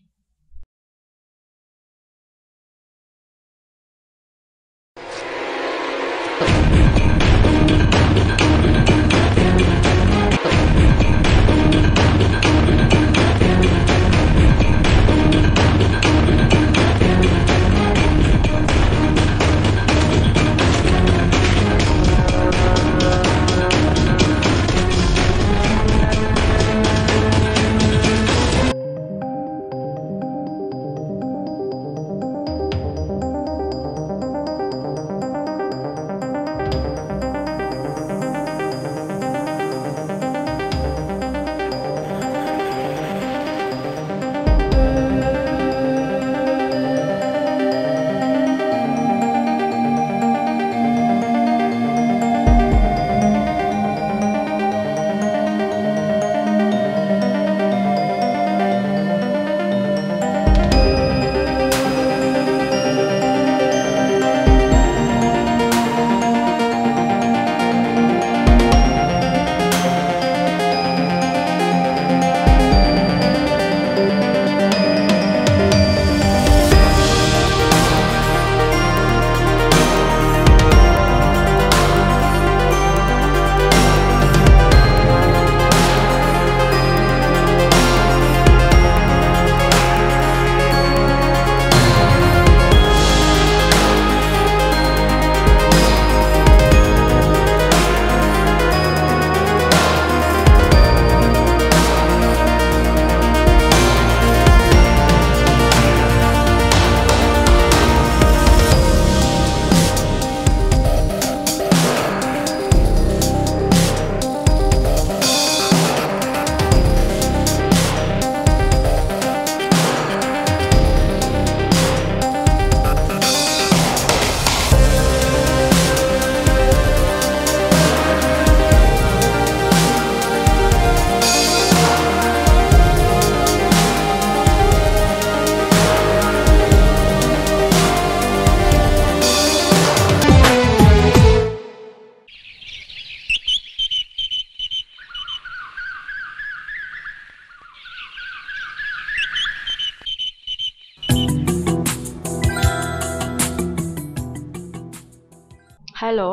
ಹಲೋ.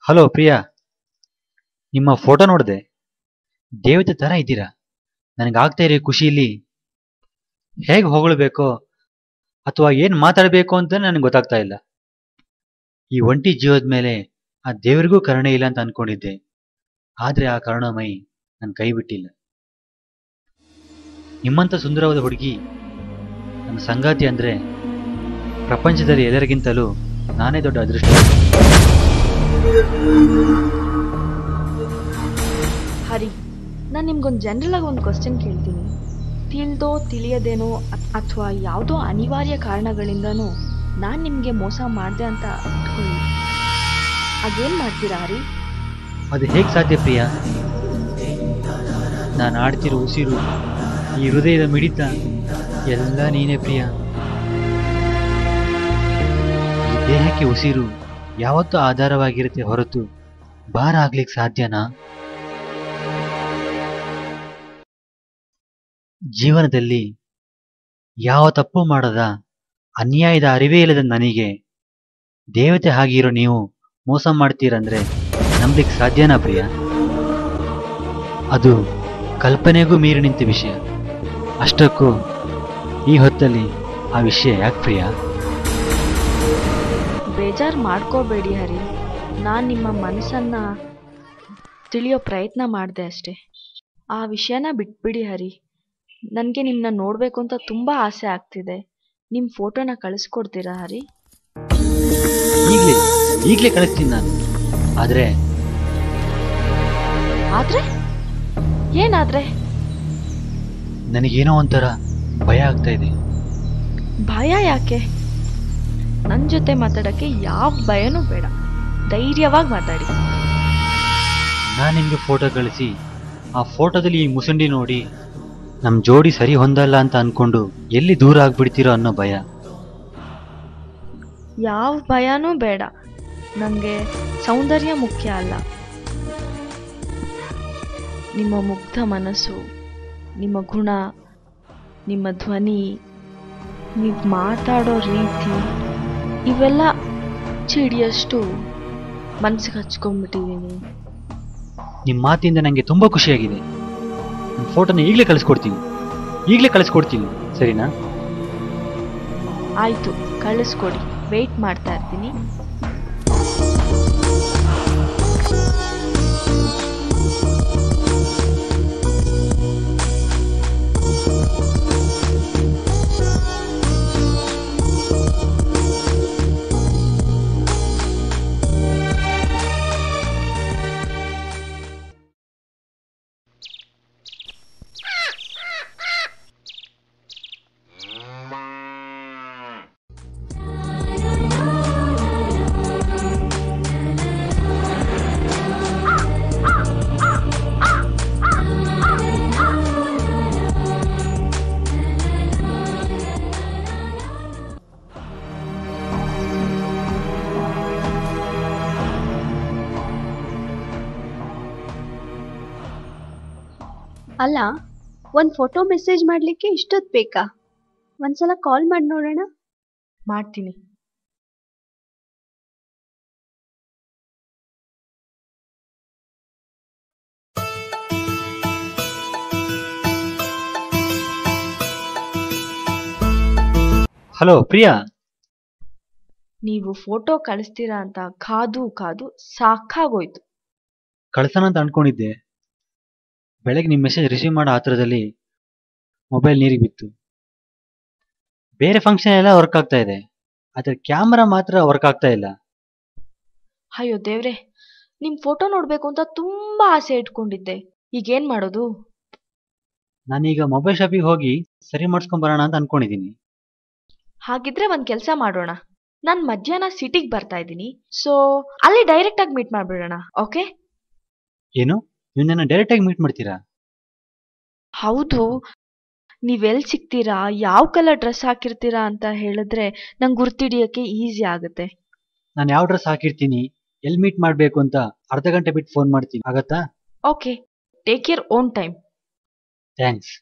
ಹಲೋ ಪ್ರಿಯಾ, ನಿಮ್ಮ ಫೋಟೋ ನೋಡಿದೆ. ದೇವತೆ ಥರ ಇದ್ದೀರಾ. ನನಗಾಗ್ತಾ ಇರೋ ಖುಷಿಯಲ್ಲಿ ಹೇಗೆ ಹೊಗಳಬೇಕೋ ಅಥವಾ ಏನು ಮಾತಾಡಬೇಕು ಅಂತ ನನಗೆ ಗೊತ್ತಾಗ್ತಾ ಇಲ್ಲ. ಈ ಒಂಟಿ ಜೀವದ ಮೇಲೆ ಆ ದೇವರಿಗೂ ಕರುಣೆ ಇಲ್ಲ ಅಂತ ಅನ್ಕೊಂಡಿದ್ದೆ. ಆದರೆ ಆ ಕರುಣಾಮಯಿ ನನ್ನ ಕೈ ಬಿಟ್ಟಿಲ್ಲ. ನಿಮ್ಮಂಥ ಸುಂದರವಾದ ಹುಡುಗಿ ನನ್ನ ಸಂಗಾತಿ ಅಂದರೆ ಪ್ರಪಂಚದಲ್ಲಿ ಎಲ್ಲರಿಗಿಂತಲೂ ನಾನೇ ದೊಡ್ಡ ಅದೃಷ್ಟ. ಹರಿ, ನಾನು ನಿಮ್ಗೊಂದು ಜನರಲ್ ಆಗಿ ಒಂದು ಕ್ವಶನ್ ಕೇಳ್ತೀನಿ. ತಿಳಿದೋ ತಿಳಿಯದೇನೋ ಅಥವಾ ಯಾವುದೋ ಅನಿವಾರ್ಯ ಕಾರಣಗಳಿಂದನೋ ನಾನು ನಿಮಗೆ ಮೋಸ ಮಾಡಿದೆ ಅಂತ ಇಟ್ಕೊಳ್ಳಿ, ಅದೇನು ಮಾಡ್ತೀರಾ ಹರಿ? ಅದು ಹೇಗೆ ಸಾಧ್ಯ ಪ್ರಿಯಾ? ನಾನು ಆಡ್ತಿರೋ ಉಸಿರು, ಈ ಹೃದಯದ ಮಿಡಿತ ಎಲ್ಲ ನೀನೇ ಪ್ರಿಯಾ. ಈ ದೇಹಕ್ಕೆ ಉಸಿರು ಯಾವತ್ತೂ ಆಧಾರವಾಗಿರುತ್ತೆ ಹೊರತು ಭಾರ ಆಗ್ಲಿಕ್ಕೆ ಸಾಧ್ಯನಾ? ಜೀವನದಲ್ಲಿ ಯಾವ ತಪ್ಪು ಮಾಡದ ಅನ್ಯಾಯದ ಅರಿವೇ ಇಲ್ಲದ ನನಗೆ ದೇವತೆ ಆಗಿರೋ ನೀವು ಮೋಸ ಮಾಡ್ತೀರಂದ್ರೆ ನಂಬಲಿಕ್ಕೆ ಸಾಧ್ಯನಾ ಪ್ರಿಯ? ಅದು ಕಲ್ಪನೆಗೂ ಮೀರಿ ನಿಂತ ವಿಷಯ. ಅಷ್ಟಕ್ಕೂ ಈ ಹೊತ್ತಲ್ಲಿ ಆ ವಿಷಯ ಯಾಕೆ ಪ್ರಿಯ? ಬೇಜಾರು ಮಾಡ್ಕೋಬೇಡಿ ಹರಿ, ನಾನು ನಿಮ್ಮ ಮನಸ್ಸನ್ನು ತಿಳಿಯೋ ಪ್ರಯತ್ನ ಮಾಡಿದೆ ಅಷ್ಟೇ. ಆ ವಿಷಯನ ಬಿಟ್ಬಿಡಿ ಹರಿ. ನನಗೆ ನಿಮ್ಮನ್ನ ನೋಡಬೇಕು ಅಂತ ತುಂಬ ಆಸೆ ಆಗ್ತಿದೆ. ನಿಮ್ಮ ಫೋಟೋನ ಕಳಿಸ್ಕೊಡ್ತೀರಾ ಹರಿ? ಈಗಲೇ ಕಳಿಸ್ತೀನಿ ನಾನು. ಆದರೆ ಏನಾದ್ರೆ? ನನಗೇನೋ ಒಂಥರ ಭಯ ಆಗ್ತಾ ಇದೆ. ಭಯ ಯಾಕೆ? ನನ್ನ ಜೊತೆ ಮಾತಾಡೋಕ್ಕೆ ಯಾವ ಭಯನೂ ಬೇಡ, ಧೈರ್ಯವಾಗಿ ಮಾತಾಡಿ. ನಾನು ನಿಮಗೆ ಫೋಟೋ ಕಳಿಸಿ ಆ ಫೋಟೋದಲ್ಲಿ ಈ ಮುಸುಂಡಿ ನೋಡಿ ನಮ್ಮ ಜೋಡಿ ಸರಿ ಹೊಂದಲ್ಲ ಅಂತ ಅನ್ಕೊಂಡು ಎಲ್ಲಿ ದೂರ ಆಗ್ಬಿಡ್ತೀರೋ ಅನ್ನೋ ಭಯ. ಯಾವ ಭಯನೂ ಬೇಡ. ನನಗೆ ಸೌಂದರ್ಯ ಮುಖ್ಯ ಅಲ್ಲ, ನಿಮ್ಮ ಮುಗ್ಧ ಮನಸ್ಸು, ನಿಮ್ಮ ಗುಣ, ನಿಮ್ಮ ಧ್ವನಿ, ನೀವು ಮಾತಾಡೋ ರೀತಿ, ಇವೆಲ್ಲ ಚಿಡಿಯಷ್ಟು ಮನಸ್ಸಿಗೆ ಹಚ್ಕೊಂಡ್ಬಿಟ್ಟಿದ್ದೀನಿ. ನಿಮ್ಮ ಮಾತಿಂದ ನನಗೆ ತುಂಬ ಖುಷಿಯಾಗಿದೆ. ನನ್ನ ಫೋಟೋನ ಈಗಲೇ ಕಳಿಸ್ಕೊಡ್ತೀನಿ, ಸರಿನಾ? ಆಯಿತು, ಕಳಿಸ್ಕೊಡಿ. ವೆಯ್ಟ್ ಮಾಡ್ತಾ ಇರ್ತೀನಿ. ಅಲ್ಲ, ಒಂದು ಫೋಟೋ ಮೆಸೇಜ್ ಮಾಡಲಿಕ್ಕೆ ಇಷ್ಟೊತ್ತು ಬೇಕಾ? ಒಂದ್ಸಲ ಕಾಲ್ ಮಾಡಿ ನೋಡೋಣ. ಮಾಡ್ತೀನಿ. ಹಲೋ ಪ್ರಿಯಾ. ನೀವು ಫೋಟೋ ಕಳಿಸ್ತೀರಾ ಅಂತ ಕಾದು ಸಾಕಾಗೋಯ್ತು. ಕಳ್ಸೋಣ ಅಂತ ಅನ್ಕೊಂಡಿದ್ದೆ. ಬೆಳಗ್ಗೆ ನಿಮ್ಮ ಮೆಸೇಜ್ ರಿಸೀವ್ ಮಾಡೋ ಆತರದಲ್ಲಿ ಮೊಬೈಲ್ ನೀರಿಗೆ ಬಿತ್ತು. ಬೇರೆ ಫಂಕ್ಷನ್ ಎಲ್ಲ ವರ್ಕ್ ಆಗ್ತಾ ಇದೆ, ಆದರೆ ಕ್ಯಾಮ್ರಾ ಮಾತ್ರ ವರ್ಕ್ ಆಗ್ತಾ ಇಲ್ಲ. ಅಯ್ಯೋ ದೇವ್ರೆ, ನಿಮ್ಮ ಫೋಟೋ ನೋಡಬೇಕು ಅಂತ ತುಂಬ ಆಸೆ ಇಟ್ಕೊಂಡಿದ್ದೆ. ಈಗೇನು ಮಾಡೋದು? ನಾನೀಗ ಮೊಬೈಲ್ ಶಾಪಿಗೆ ಹೋಗಿ ಸರಿ ಮಾಡಿಸ್ಕೊಂಬರೋಣ ಅಂತ ಅನ್ಕೊಂಡಿದ್ದೀನಿ. ಹಾಗಿದ್ರೆ ಒಂದು ಕೆಲಸ ಮಾಡೋಣ. ನಾನು ಮಧ್ಯಾಹ್ನ ಸಿಟಿಗೆ ಬರ್ತಾ ಇದ್ದೀನಿ, ಸೊ ಅಲ್ಲಿ ಡೈರೆಕ್ಟಾಗಿ ಮೀಟ್ ಮಾಡಿಬಿಡೋಣ. ಓಕೆ? ಏನು, ನೀವು ನನ್ನ ಡೈರೆಕ್ಟಾಗಿ ಮೀಟ್ ಮಾಡ್ತೀರಾ? ಹೌದು. ನೀವೆಲ್ಲಿ ಸಿಗ್ತೀರಾ, ಯಾವ ಕಲರ್ ಡ್ರೆಸ್ ಹಾಕಿರ್ತೀರಾ ಅಂತ ಹೇಳಿದ್ರೆ ನಂಗೆ ಗುರ್ತಿಡಿಯೋಕ್ಕೆ ಈಸಿ ಆಗುತ್ತೆ. ನಾನು ಯಾವ ಡ್ರೆಸ್ ಹಾಕಿರ್ತೀನಿ, ಎಲ್ಲಿ ಮೀಟ್ ಮಾಡಬೇಕು ಅಂತ ಅರ್ಧ ಗಂಟೆ ಬಿಟ್ಟು ಫೋನ್ ಮಾಡ್ತೀನಿ, ಆಗತ್ತಾ? Okay, take your own time. Thanks.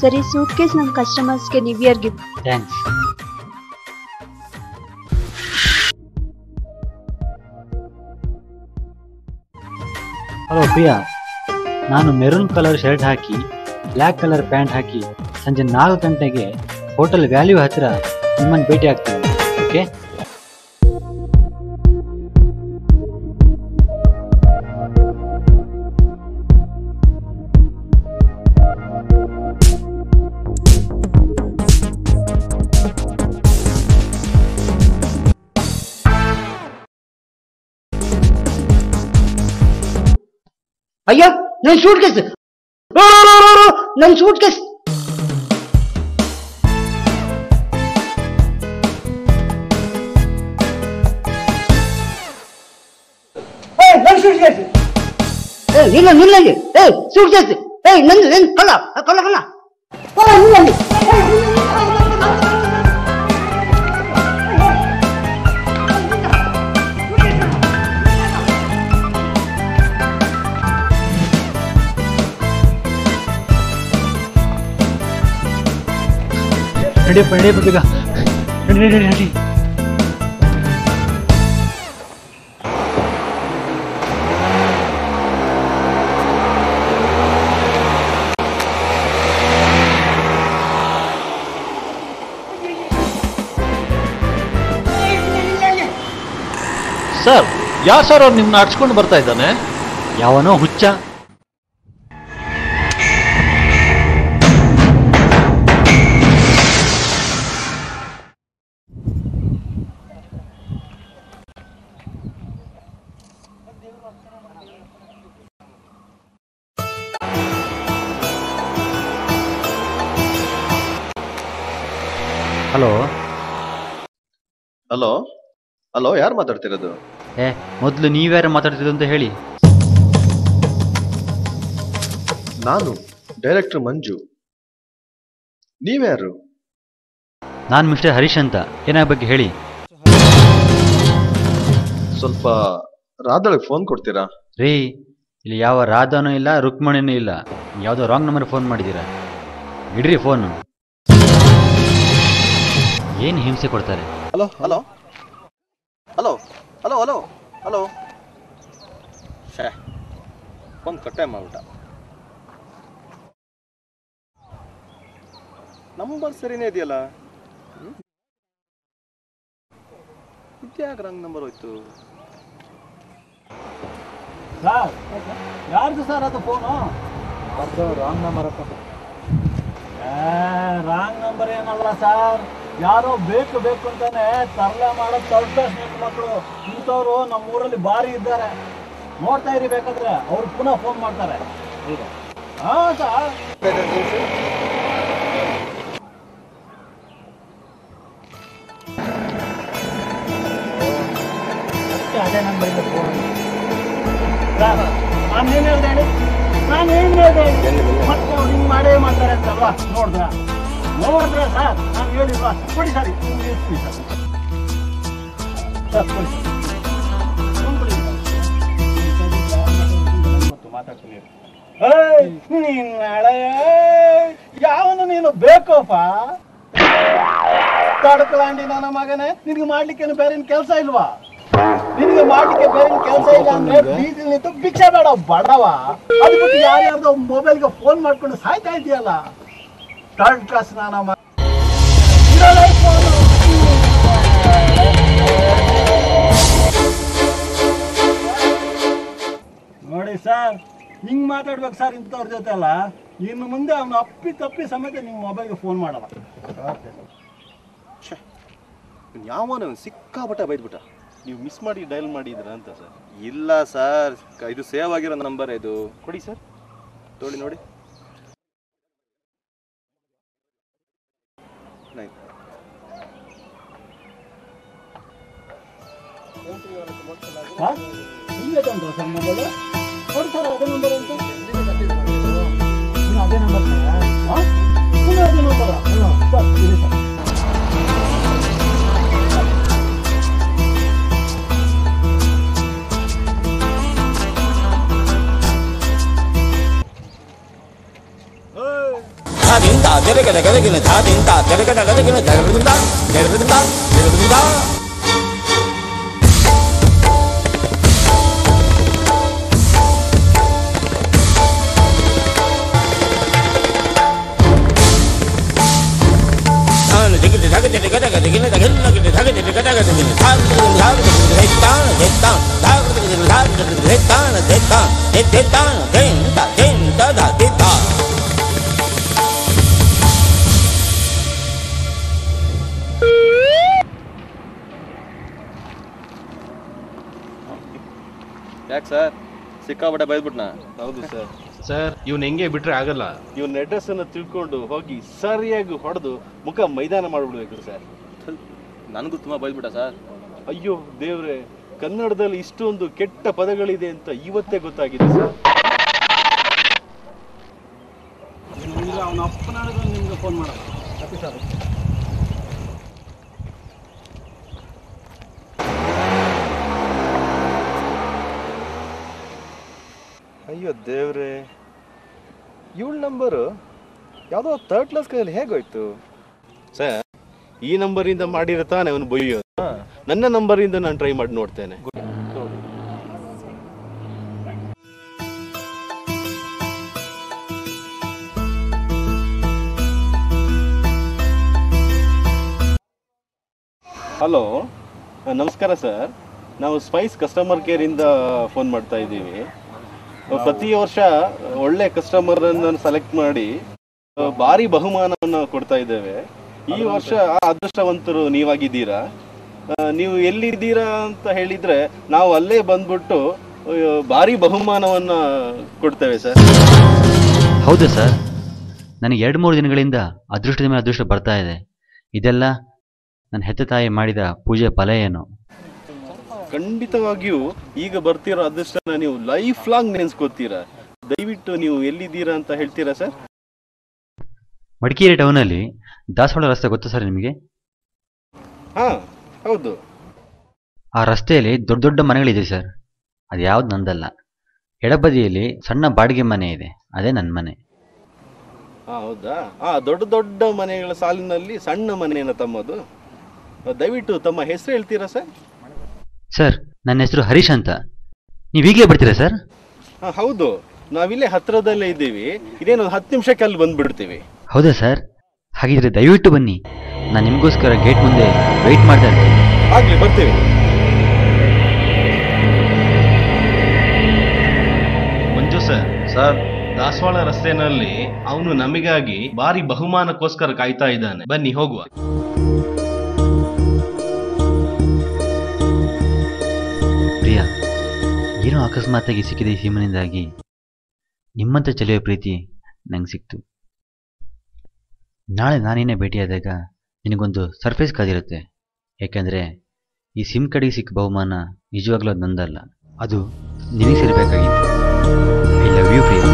ಸರಿ, ಸೂಟ್ ಕೇಸ್ ನಮ್ಮ ಕಸ್ಟಮರ್ಸ್ಗೆ new year gift. Thanks. Hello Priya, ನಾನು ಮೆರೂನ್ ಕಲರ್ ಶರ್ಟ್ ಹಾಕಿ ಬ್ಲ್ಯಾಕ್ ಕಲರ್ ಪ್ಯಾಂಟ್ ಹಾಕಿ ಸಂಜೆ 4 ಗಂಟೆಗೆ ಹೋಟೆಲ್ ವ್ಯಾಲ್ಯೂ ಹತ್ತಿರ ನಿಮ್ಮನ್ನು ಭೇಟಿ ಆಗ್ತೀನಿ. ಓಕೆ? ಅಯ್ಯೋ, ನನ್ನ ಸೂಟ್ ಕೇಸ್, ನನ್ನ ಸೂಟ್ ಕೇಸ್. ನಿಲ್ಲ ನಿಲ್ಲಲ್ಲಿ, ಸೂಟ್ ಕೇಸ್, ನಂದು ಕಳ್ಳ ಕಳ್ಳ ಕಳ್ಳ. ನಡಿಯಪ್ಪ ನಡಿಯಪ್ಪ, ಬೇಗ ನಡಿ ನಡಿ ನಡಿ. ಸರ್, ಯಾರು ಸರ್ ಅವ್ರು ನಿಮ್ಮನ್ನ ಅಡ್ಸ್ಕೊಂಡು ಬರ್ತಾ ಇದ್ದಾನೆ? ಯಾವನೋ ಹುಚ್ಚ. ಹಲೋ ಹಲೋ ಹಲೋ, ಯಾರು ಮಾತಾಡ್ತಿರೋದು? ಮೊದಲು ನೀವ್ಯಾರು ಮಾತಾಡ್ತಿದ್ದು ಅಂತ ಹೇಳಿ. ನಾನು ಡೈರೆಕ್ಟರ್ ಮಂಜು. ನೀವ್ಯಾರು? ನಾನು ಮಿಸ್ಟರ್ ಹರೀಶ್ ಅಂತ. ಏನಾಗಬೇಕು ಹೇಳಿ. ಸ್ವಲ್ಪ ರಾಧಳಿಗೆ ಫೋನ್ ಕೊಡ್ತೀರಾ? ರೀ, ಇಲ್ಲಿ ಯಾವ ರಾಧಾನೂ ಇಲ್ಲ, ರುಕ್ಮಣಿನೂ ಇಲ್ಲ. ಯಾವುದೋ ರಾಂಗ್ ನಂಬರ್ ಫೋನ್ ಮಾಡಿದ್ದೀರಾ. ಇಡ್ರಿ ಫೋನು. ಏನು ಹಿಂಸೆ ಕೊಡ್ತಾರೆ. Hello hello hello hello hello hello. Phone ಕಟ್ಟೆ ಮಾಡ್ಬಿಟ್ಟ. ನಂಬರ್ ಸರಿನೇ ಇದೆಯಲ್ಲ, ಇದ್ಯಾಕೆ ರಾಂಗ್ ನಂಬರ್ ಹೋಯ್ತು? ಸರ್, ಯಾರ್ದು ಸರ್ ಅದು ಫೋನು? ರಾಂಗ್ ನಂಬರ್ ಅಪ್ಪ. ರಾಂಗ್ ನಂಬರ್ ಏನಲ್ಲ ಸರ್, ಯಾರೋ ಬೇಕು ಬೇಕು ಅಂತಾನೆ ತರಲೆ ಮಾಡೋ ತರ್ಕಸ್ ಮಕ್ಕಳು ಇಂಥವ್ರು ನಮ್ಮೂರಲ್ಲಿ ಭಾರಿ ಇದ್ದಾರೆ. ನೋಡ್ತಾ ಇರಿ, ಬೇಕಾದ್ರೆ ಅವ್ರು ಪುನಃ ಫೋನ್ ಮಾಡ್ತಾರೆ. ಹಾಂ ಸರ್. ಅದೇ ನಂಬರಿಂದ ಫೋನ್. ನಾನೇನು ಹೇಳ್ದೆ ಹೇಳಿ, ನಾನೇನು ಹೇಳ್ದೆ ಹೇಳಿ, ಮತ್ತೆ ಅವ್ರು ಹಿಂಗೆ ಮಾಡೇ ಮಾಡ್ತಾರೆ ಅಂತಲ್ವಾ? ನೋಡಿದ್ರ ಸರ್, ನಾನು ಹೇಳಿಲ್ವಾ? ಕೊಡಿ ಸರಿ, ಸರ್ ಕೊಡಿ. ಮಾತಾಡ್ತೀನಿ. ನೀನು ನಾಳೆ ಯಾವನು ನೀನು ಬೇಕಪ್ಪ? ತಡ್ಕಲಾಂಡಿ ನನ್ನ ಮಗನೇ, ನಿನಗೆ ಮಾಡ್ಲಿಕ್ಕೇನು ಬೇರೆ ಕೆಲಸ ಇಲ್ವಾ? ನಿನಗೆ ಮಾಡ್ಲಿಕ್ಕೆ ಬೇರೆ ಕೆಲಸ ಇಲ್ಲ ಅಂದ್ರೆ ಬೀದಿಲ್ ನಿಂತು ಭಿಕ್ಷೆ ಬೇಡ ಬಡವ. ಅದು ಬಿಟ್ಟು ಯಾರ್ಯಾರ್ದು ಮೊಬೈಲ್ಗೆ ಫೋನ್ ಮಾಡ್ಕೊಂಡು ಸಾಯ್ತಾ ಇದೆಯಲ್ಲ. ಥರ್ಡ್ ಕ್ಲಾಸ್ ನನ್ನ ನೋಡಿ ಸರ್, ಹಿಂಗ್ ಮಾತಾಡ್ಬೇಕು ಸರ್ ಇಂಥವ್ರ ಜೊತೆ ಅಲ್ಲ. ಇನ್ನು ಮುಂದೆ ಅವನು ಅಪ್ಪಿ ತಪ್ಪಿ ಸಮೇತ ನಿಮ್ಮ ಮೊಬೈಲ್ಗೆ ಫೋನ್ ಮಾಡಲ್ಲ. ಯಾವನ ಸಿಕ್ಕಾಪಟ್ಟೆ ಬೈದ್ಬಿಟ್ಟ. ನೀವು ಮಿಸ್ ಮಾಡಿ ಡಯಲ್ ಮಾಡಿದ್ರ ಅಂತ ಸರ್? ಇಲ್ಲ ಸರ್, ಇದು ಸೇವ್ ಆಗಿರೋ ನಂಬರ್. ಇದು ಕೊಡಿ ಸರ್, ತೊಳಿ ನೋಡಿ. ಸರ್ ಮೊಬೈಲ್ ನೋಡಿ ಸರ್, ಅದೇ ನಂಬರ್ ಅಂತ. ಅದೇ ನಂಬರ್ ಅದೇ ನಂಬರ ಸರ್, ಇದೆ ಸರ್.他领导 ಯಾಕೆ ಸರ್ ಸಿಕ್ಕಾಪಟ್ಟೆ ಬೈದ್ಬಿಟ್ನಾ? ಹೌದು ಸರ್. ಸರ್ ಇವನ್ ಹೆಂಗೆ ಬಿಟ್ರೆ ಆಗಲ್ಲ. ಇವನ್ ಅಡ್ರೆಸ್ ಅನ್ನು ತಿಳ್ಕೊಂಡು ಹೋಗಿ ಸರಿಯಾಗಿ ಹೊಡೆದು ಮುಖ ಮೈದಾನ ಮಾಡ್ಬಿಡ್ಬೇಕು ಸರ್. ನನಗೂ ತುಂಬಾ ಬೈದ್ಬಿಟ್ಟ ಸರ್. ಅಯ್ಯೋ ದೇವ್ರೆ, ಕನ್ನಡದಲ್ಲಿ ಇಷ್ಟೊಂದು ಕೆಟ್ಟ ಪದಗಳಿದೆ ಅಂತ ಇವತ್ತೇ ಗೊತ್ತಾಗಿದೆ ಸರ್. ಅವನ ಅಪ್ಪನಾಡಿದ್ರೆ ನಿಮ್ಗೆ ಫೋನ್ ಮಾಡೋದು. ಅಯ್ಯೋ ದೇವ್ರೆ, ಇವಳ ನಂಬರು ಯಾವುದೋ ಥರ್ಡ್ ಕ್ಲಾಸ್ ಕೈಯಲ್ಲಿ ಹೇಗೋಯ್ತು ಸರ್? ಈ ನಂಬರಿಂದ ಮಾಡಿರೋ ತಾನೇ ಅವನು ಬೈಯೋದು. ನನ್ನ ನಂಬರಿಂದ ನಾನು ಟ್ರೈ ಮಾಡಿ ನೋಡ್ತೇನೆ. ಹಲೋ, ನಮಸ್ಕಾರ ಸರ್. ನಾವು ಸ್ಪೈಸ್ ಕಸ್ಟಮರ್ ಕೇರಿಂದ ಫೋನ್ ಮಾಡ್ತಾ ಇದ್ದೀವಿ. ಪ್ರತಿ ವರ್ಷ ಒಳ್ಳೆ ಕಸ್ಟಮರ್ ಅನ್ನು ಸೆಲೆಕ್ಟ್ ಮಾಡಿ ಭಾರಿ ಬಹುಮಾನವನ್ನು ಕೊಡ್ತಾ ಇದ್ದೇವೆ. ಈ ವರ್ಷ ಅದೃಷ್ಟವಂತರು ನೀವಾಗಿದ್ದೀರಾ. ನೀವು ಎಲ್ಲಿದ್ದೀರಾ ಅಂತ ಹೇಳಿದ್ರೆ ನಾವು ಅಲ್ಲೇ ಬಂದ್ಬಿಟ್ಟು ಭಾರಿ ಬಹುಮಾನವನ್ನು ಕೊಡ್ತೇವೆ ಸರ್. ಹೌದಾ ಸರ್? ನನಗೆ 2-3 ದಿನಗಳಿಂದ ಅದೃಷ್ಟದ ಮೇಲೆ ಅದೃಷ್ಟ ಬರ್ತಾ ಇದೆ. ಇದೆಲ್ಲ ನನ್ನ ಹೆತ್ತ ತಾಯಿ ಮಾಡಿದ ಪೂಜೆ ಫಲ ಏನು? ಖಂಡಿತವಾಗಿಯೂ ಈಗ ಬರ್ತಿರೋ ಅದೃಷ್ಟನ ನೀವು ಲೈಫ್ ಲಾಂಗ್ ನೆನೆಸ್ಕೋತೀರಾ. ದಯವಿಟ್ಟು ನೀವು ಎಲ್ಲಿದ್ದೀರಾ ಅಂತ ಹೇಳ್ತೀರಾ ಸರ್? ಮಡಿಕೇರಿ ಟೌನಲ್ಲಿ ದಾಸವಾಳ ರಸ್ತೆ ಗೊತ್ತಾ ಸರ್ ನಿಮಗೆ? ಹಾ ಹೌದು. ಆ ರಸ್ತೆಯಲ್ಲಿ ದೊಡ್ಡ ದೊಡ್ಡ ಮನೆಗಳಿದೆ ಸರ್. ಅದು ಯಾವ್ದು ನಂದಲ್ಲ. ಎಡಬದಿಯಲ್ಲಿ ಸಣ್ಣ ಬಾಡಿಗೆ ಮನೆ ಇದೆ, ಅದೇ ನನ್ನ ಮನೆ. ಹೌದಾ? ದೊಡ್ಡ ದೊಡ್ಡ ಮನೆಗಳ ಸಾಲಿನಲ್ಲಿ ಸಣ್ಣ ಮನೆಯನ್ನ ತಮ್ಮದು. ದಯವಿಟ್ಟು ತಮ್ಮ ಹೆಸರು ಹೇಳ್ತೀರಾ ಸರ್? ಸರ್, ನನ್ನ ಹೆಸರು ಹರೀಶ್ ಅಂತ. ನೀವು ಈಗಲೇ ಬರ್ತೀರಾ ಸರ್? ಹೌದು, ನಾವಿಲ್ಲೇ ಹತ್ರದಲ್ಲೇ ಇದ್ದೀವಿ. ಇದೇನೊಂದು 10 ನಿಮಿಷಕ್ಕೆ ಅಲ್ಲಿ ಬಂದ್ಬಿಡ್ತೀವಿ. ಹೌದಾ ಸರ್? ಹಾಗಿದ್ರೆ ದಯವಿಟ್ಟು ಬನ್ನಿ. ನಾನು ನಿಮಗೋಸ್ಕರ ಗೇಟ್ ಮುಂದೆ ವೆಯ್ಟ್ ಮಾಡ್ತಾ ಇರ್ತೀನಿ. ಆಗ್ಲಿ, ಬರ್ತೀವಿ. ಮಂಜು ಸರ್, ದಾಸವಾಳ ರಸ್ತೆನಲ್ಲಿ ಅವನು ನಮಗಾಗಿ ಭಾರಿ ಬಹುಮಾನಕ್ಕೋಸ್ಕರ ಕಾಯ್ತಾ ಇದ್ದಾನೆ. ಬನ್ನಿ ಹೋಗುವ. ಪ್ರಿಯಾ, ಏನೋ ಅಕಸ್ಮಾತ್ತಾಗಿ ಸಿಕ್ಕಿದ ಈ ಸಿಮ್ಮನಿಂದಾಗಿ ನಿಮ್ಮಂತ ಚೆಲುವೆ ಪ್ರೀತಿ ನಂಗೆ ಸಿಕ್ತು. ನಾಳೆ ನಾನೇನೇ ಭೇಟಿಯಾದಾಗ ನಿನಗೊಂದು ಸರ್ಪ್ರೈಸ್ ಕಾದಿರುತ್ತೆ. ಯಾಕೆಂದರೆ ಈ ಸಿಮ್ ಕಡೆಗೆ ಸಿಕ್ಕ ಬಹುಮಾನ ನಿಜವಾಗ್ಲೂ ಅದು ನಂದಲ್ಲ, ಅದು ನಿನಗೆ ಸೇರಬೇಕಾಗಿತ್ತು. I love you Priya.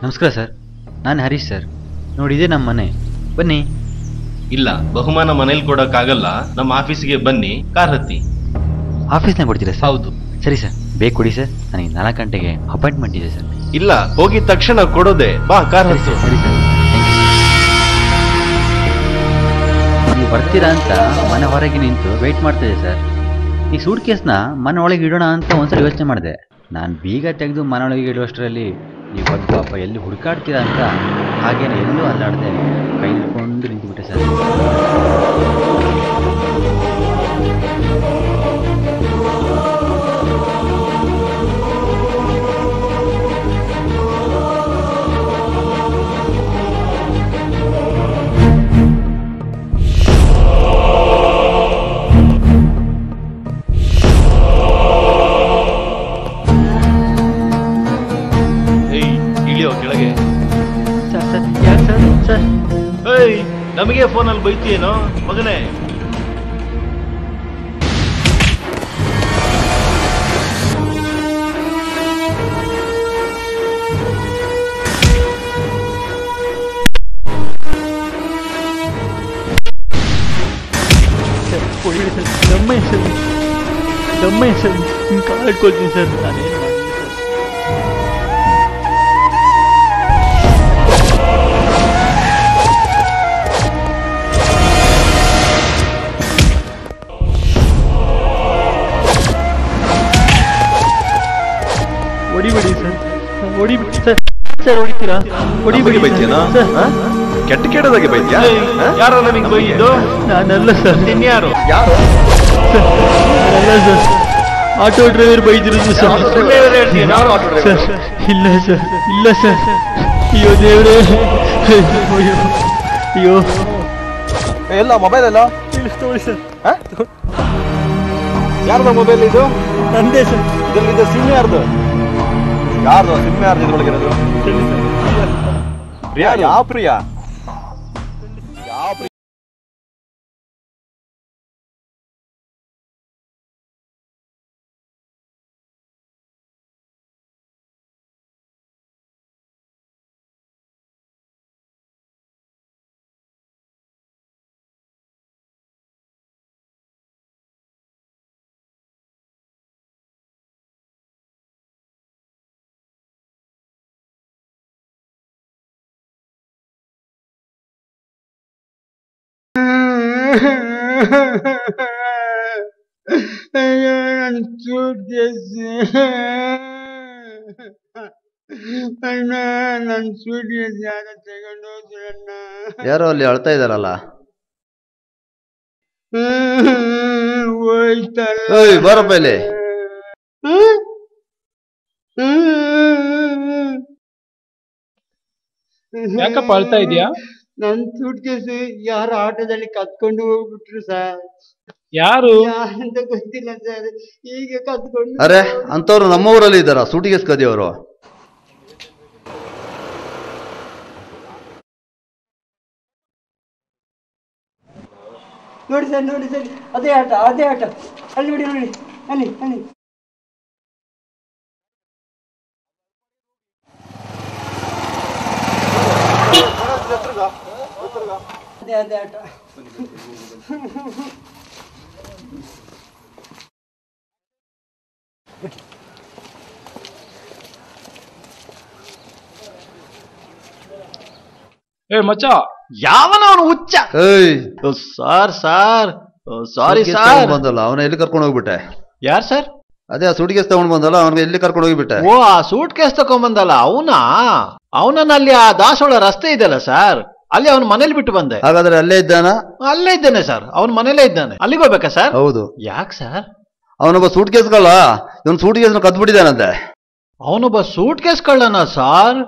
ನಮಸ್ಕಾರ ಸರ್, ನಾನು ಹರೀಶ್ ಸರ್. ನೋಡಿ, ಇದೇ ನಮ್ಮ ಮನೆ, ಬನ್ನಿ. ಇಲ್ಲ, ಬಹುಮಾನ ಮನೇಲಿ ಕೊಡೋಕ್ಕಾಗಲ್ಲ. ನಮ್ಮ ಆಫೀಸಿಗೆ ಬನ್ನಿ, ಕಾರ್ ಹತ್ತಿ. ಆಫೀಸ್ನಾಗ ಕೊಡ್ತೀರಾ ಸರ್? ಹೌದು. ಸರಿ ಸರ್, ಬೇಗ ಕೊಡಿ ಸರ್. ನನಗೆ 4 ಗಂಟೆಗೆ ಅಪಾಯಿಂಟ್ಮೆಂಟ್ ಇದೆ ಸರ್. ಇಲ್ಲ, ಹೋಗಿದ ತಕ್ಷಣ ಕೊಡೋದೆ. ಬಾ, ಕಾರ್ ಹತ್ತು. ಸರಿ ಸರ್, ನೀವು ಬರ್ತೀರಾ ಅಂತ ಮನೆ ಹೊರಗೆ ನಿಂತು ವೆಯ್ಟ್ ಮಾಡ್ತಿದ್ದೆ ಸರ್. ಈ ಸೂಟ್ ಕೇಸ್ನ ಮನೆ ಒಳಗೆ ಇಡೋಣ ಅಂತ ಒಂದ್ಸಲ ಯೋಚನೆ ಮಾಡಿದೆ. ನಾನು ಬೀಗ ತೆಗೆದು ಮನೆ ಒಳಗೆ ಇಡುವಷ್ಟರಲ್ಲಿ ನೀವು ಬಂದು ಪಾಪ ಎಲ್ಲಿ ಹುಡುಕಾಡ್ತೀರಾ ಅಂತ ಹಾಗೇನೆ ಎಲ್ಲೂ ಅಲ್ಲಾಡದೆ ಕೈ ಹಿಡ್ಕೊಂಡು ನಿಂತುಬಿಟ್ಟೆ ಸರ್. ಕೆಳಗೆ ಸರ್ ಯಾಕೆ ಸರ್? ಸರ್ ನಮಗೆ ಫೋನಲ್ಲಿ ಬೈತೀಯೇನೋ ಮಗನೇ? ಹೊಡಿಬೇಡಿ ಸರ್, ದಮ್ಮಯ್ಯ ಸರ್, ದಮ್ಮಯ್ಯ ಸರ್, ನಿಮ್ಮ ಕಾಲು ಇಟ್ಕೊಳ್ತೀನಿ ಸರ್, ನಾನೇನು ಮಾಡಿಲ್ಲ ಸರ್. ಹೊಡಿಬೇಡಿ ಸರ್, ಹೊಡಿಬಿಡಿ ಸರ್, ಸರ್ ಹೊಡಿತೀರಾ? ಹೊಡಿಬೇಡಿ ಬೈತೀಯನಾ? ಕೆಟ್ಟ ಕೆಟ್ಟದಾಗೆ ಬೈದ್ಯಾ? ಯಾರೋ ನಿಮಗೆ ಬೈದು? ನಾನಲ್ಲ ಸರ್. ಇನ್ಯಾರು? ಯಾರು? ಅಲ್ಲ ಸರ್, ಆಟೋ ಡ್ರೈವರ್ ಬೈದಿರೋದು ಸರ್. ಸರ್ ಇಲ್ಲ ಸರ್, ಇಲ್ಲ ಸರ್. ಅಯ್ಯೋ ದೇವ್ರೇ, ಅಯ್ಯೋ ಅಯ್ಯೋ. ಎಲ್ಲ ಮೊಬೈಲ್ ಎಲ್ಲ ತಿಳಿಸ್ತೋಳಿ ಸರ್. ಯಾರ್ದು ಮೊಬೈಲ್ ಇದು? ನಂದೇ ಸರ್. ಇದರಲ್ಲಿದ್ದ ಸಿಮ್ ಯಾರ್ದು? ಯಾರ್ದು ಸಿಮ್ ಯಾರ್ದು ಇದ್ರೊಳಗಿರೋದು? ಪ್ರಿಯಾ? ಯಾವ ಪ್ರಿಯಾ? ಯಾವ ಪ್ರಿಯಾ? ಅಯ್ಯೋ ನನ್ನ ಸೂಟ್ ಕೇಸ್ ಅಣ್ಣ, ನನ್ನ ಸೂಟ್ ಕೇಸ್ ಯಾರ ತಗೊಂಡು ಹೋದ್ರಣ್ಣ. ಯಾರೋ ಅಲ್ಲಿ ಅಳ್ತಾ ಇದಾರಲ್ಲ. ಹೋಯ್ತಲ್ಲ. ಓಯ್ ಬಾರಪ್ಪ ಇಲ್ಲಿ. ಯಾಕಪ್ಪ ಅಳ್ತಾ ಇದೀಯಾ? ನನ್ ಸೂಟ್ ಕೇಸ್ ಯಾರು ಆಟೋದಲ್ಲಿ ಕತ್ಕೊಂಡು ಹೋಗ್ಬಿಟ್ರು ಸರ್. ಯಾರು? ಯಾರಂತ ಗೊತ್ತಿಲ್ಲ ಸರ್, ಈಗ ಕತ್ಕೊಂಡು. ಅರೆ ಅಂತವ್ರು ನಮ್ಮ ಊರಲ್ಲಿ ಇದ್ದಾರ, ಸೂಟಿಗೆಸ್ ಕದಿಯವರು. ನೋಡಿ ಸರ್, ನೋಡಿ ಸರ್, ಅದೇ ಆಟ, ಅದೇ ಆಟ. ಅಲ್ಲಿ ನೋಡಿ, ನೋಡಿ ಅಲ್ಲಿ ಅಲ್ಲಿ. ಅದೇ ಅದೇ ಆಟ. ಏ ಮಚ್ಚ, ಯಾವನ ಅವನು ಹುಚ್ಚ? Sir sorry sir. ಬಂದಲ್ಲ ಅವನ ಎಲ್ಲಿ ಕರ್ಕೊಂಡು ಹೋಗ್ಬಿಟ್ಟೆ? ಯಾರು ಸರ್? ಅದೇ ಆ ಸೂಟಿಗೆಸ್ ತಗೊಂಡ್ ಬಂದಲ್ಲ ಅವನಿಗೆ ಎಲ್ಲಿ ಕರ್ಕೊಂಡು ಹೋಗ್ಬಿಟ್ಟೆ? ಓ, ಆ ಸೂಟ್ ಕೇಸ್ ತಗೊಂಡ್ಬಂದಲ್ಲ ಅವನನ್ನ ಅಲ್ಲಿ ಆ ದಾಸೋಳ ರಸ್ತೆ ಇದೆಯಲ್ಲ ಸರ್, ಅಲ್ಲಿ ಅವನ ಮನೇಲಿ ಬಿಟ್ಟು ಬಂದೆ. ಹಾಗಾದ್ರೆ ಅಲ್ಲೇ ಇದ್ದಾನ? ಅಲ್ಲೇ ಇದ್ದಾನೆ ಸರ್, ಅವನ ಮನೇಲೇ ಇದ್ದಾನೆ. ಅಲ್ಲಿಗೆ ಹೋಗ್ಬೇಕಾ ಸರ್? ಹೌದು. ಯಾಕೆ ಸರ್? ಅವನೊಬ್ಬ ಸೂಟ್ ಕೇಸ್ಗಳ ಇವನ್ ಸೂಟ್ ಕೇಸ್ ಕದ್ಬಿಟ್ಟಿದ್ದಾನಂತೆ. ಅವನೊಬ್ಬ ಸೂಟ್ ಕೇಸ್ ಕಳ್ಳನ ಸಾರ್?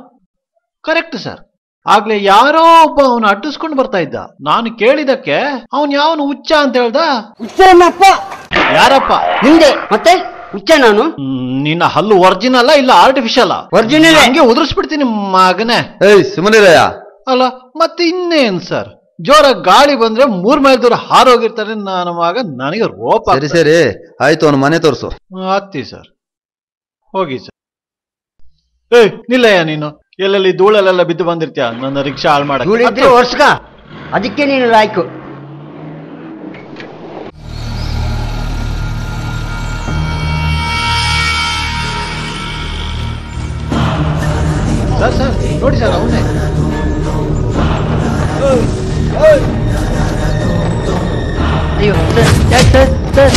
Correct sir. ಆಗ್ಲೇ ಯಾರೋ ಒಬ್ಬ ಅವನು ಅಟ್ಟಿಸ್ಕೊಂಡು ಬರ್ತಾ ಇದ್ದ. ನಾನು ಕೇಳಿದಕ್ಕೆ ಅವನ್ ಯಾವನು ಹುಚ್ಚ ಅಂತ ಹೇಳ್ದ. ಯಾರಪ್ಪ? ನಿಂದೆ ಮತ್ತೆ ಹುಚ್ಚ ನಾನು? ನಿನ್ನ ಹಲ್ಲು ಒರಿಜಿನಲ್ ಇಲ್ಲ ಆರ್ಟಿಫಿಷಿಯಲ್? ಒರಿಜಿನಲ್. ಹಂಗೆ ಉದುರಿಸ್ಬಿಡ್ತೀನಿ ಮಗನೇ. ಸುಮ್ಮನಿರಯ್ಯ. ಅಲ್ಲ ಮತ್ತೆ ಇನ್ನೇನ್ ಸರ್, ಜೋರ ಗಾಳಿ ಬಂದ್ರೆ 3 ಮೈಲ್ ದೂರ ಹಾರೋಗಿರ್ತಾರೆ ನನ್ನ ಮಗ. ನನಗೆ ರೋಪ. ಸರಿ ಸರಿ ಆಯ್ತು, ಅವನ ಮನೆ ತೋರಿಸು. ಹತ್ತಿ ಸರ್, ಹೋಗಿ ಸರ್. ಏಯ್ ನಿಲ್ಲಯ್ಯ, ನೀನು ಎಲ್ಲೆಲ್ಲಿ ಧೂಳಲ್ಲೆಲ್ಲ ಬಿದ್ದು ಬಂದಿರ್ತೀಯ, ನನ್ನ ರಿಕ್ಷಾ ಹಾಳು ಮಾಡಕ್ಕೆ. ವರ್ಷಕ ಅದಕ್ಕೆ ನೀನು ಲಾಯ್ಕು. ಸರ್ ಸರ್ ನೋಡಿ ಸರ್, ಅವನೇ. ಅಯ್ಯೋ ಸರ್, ಯಾಕೆ ಸರ್? ಸರ್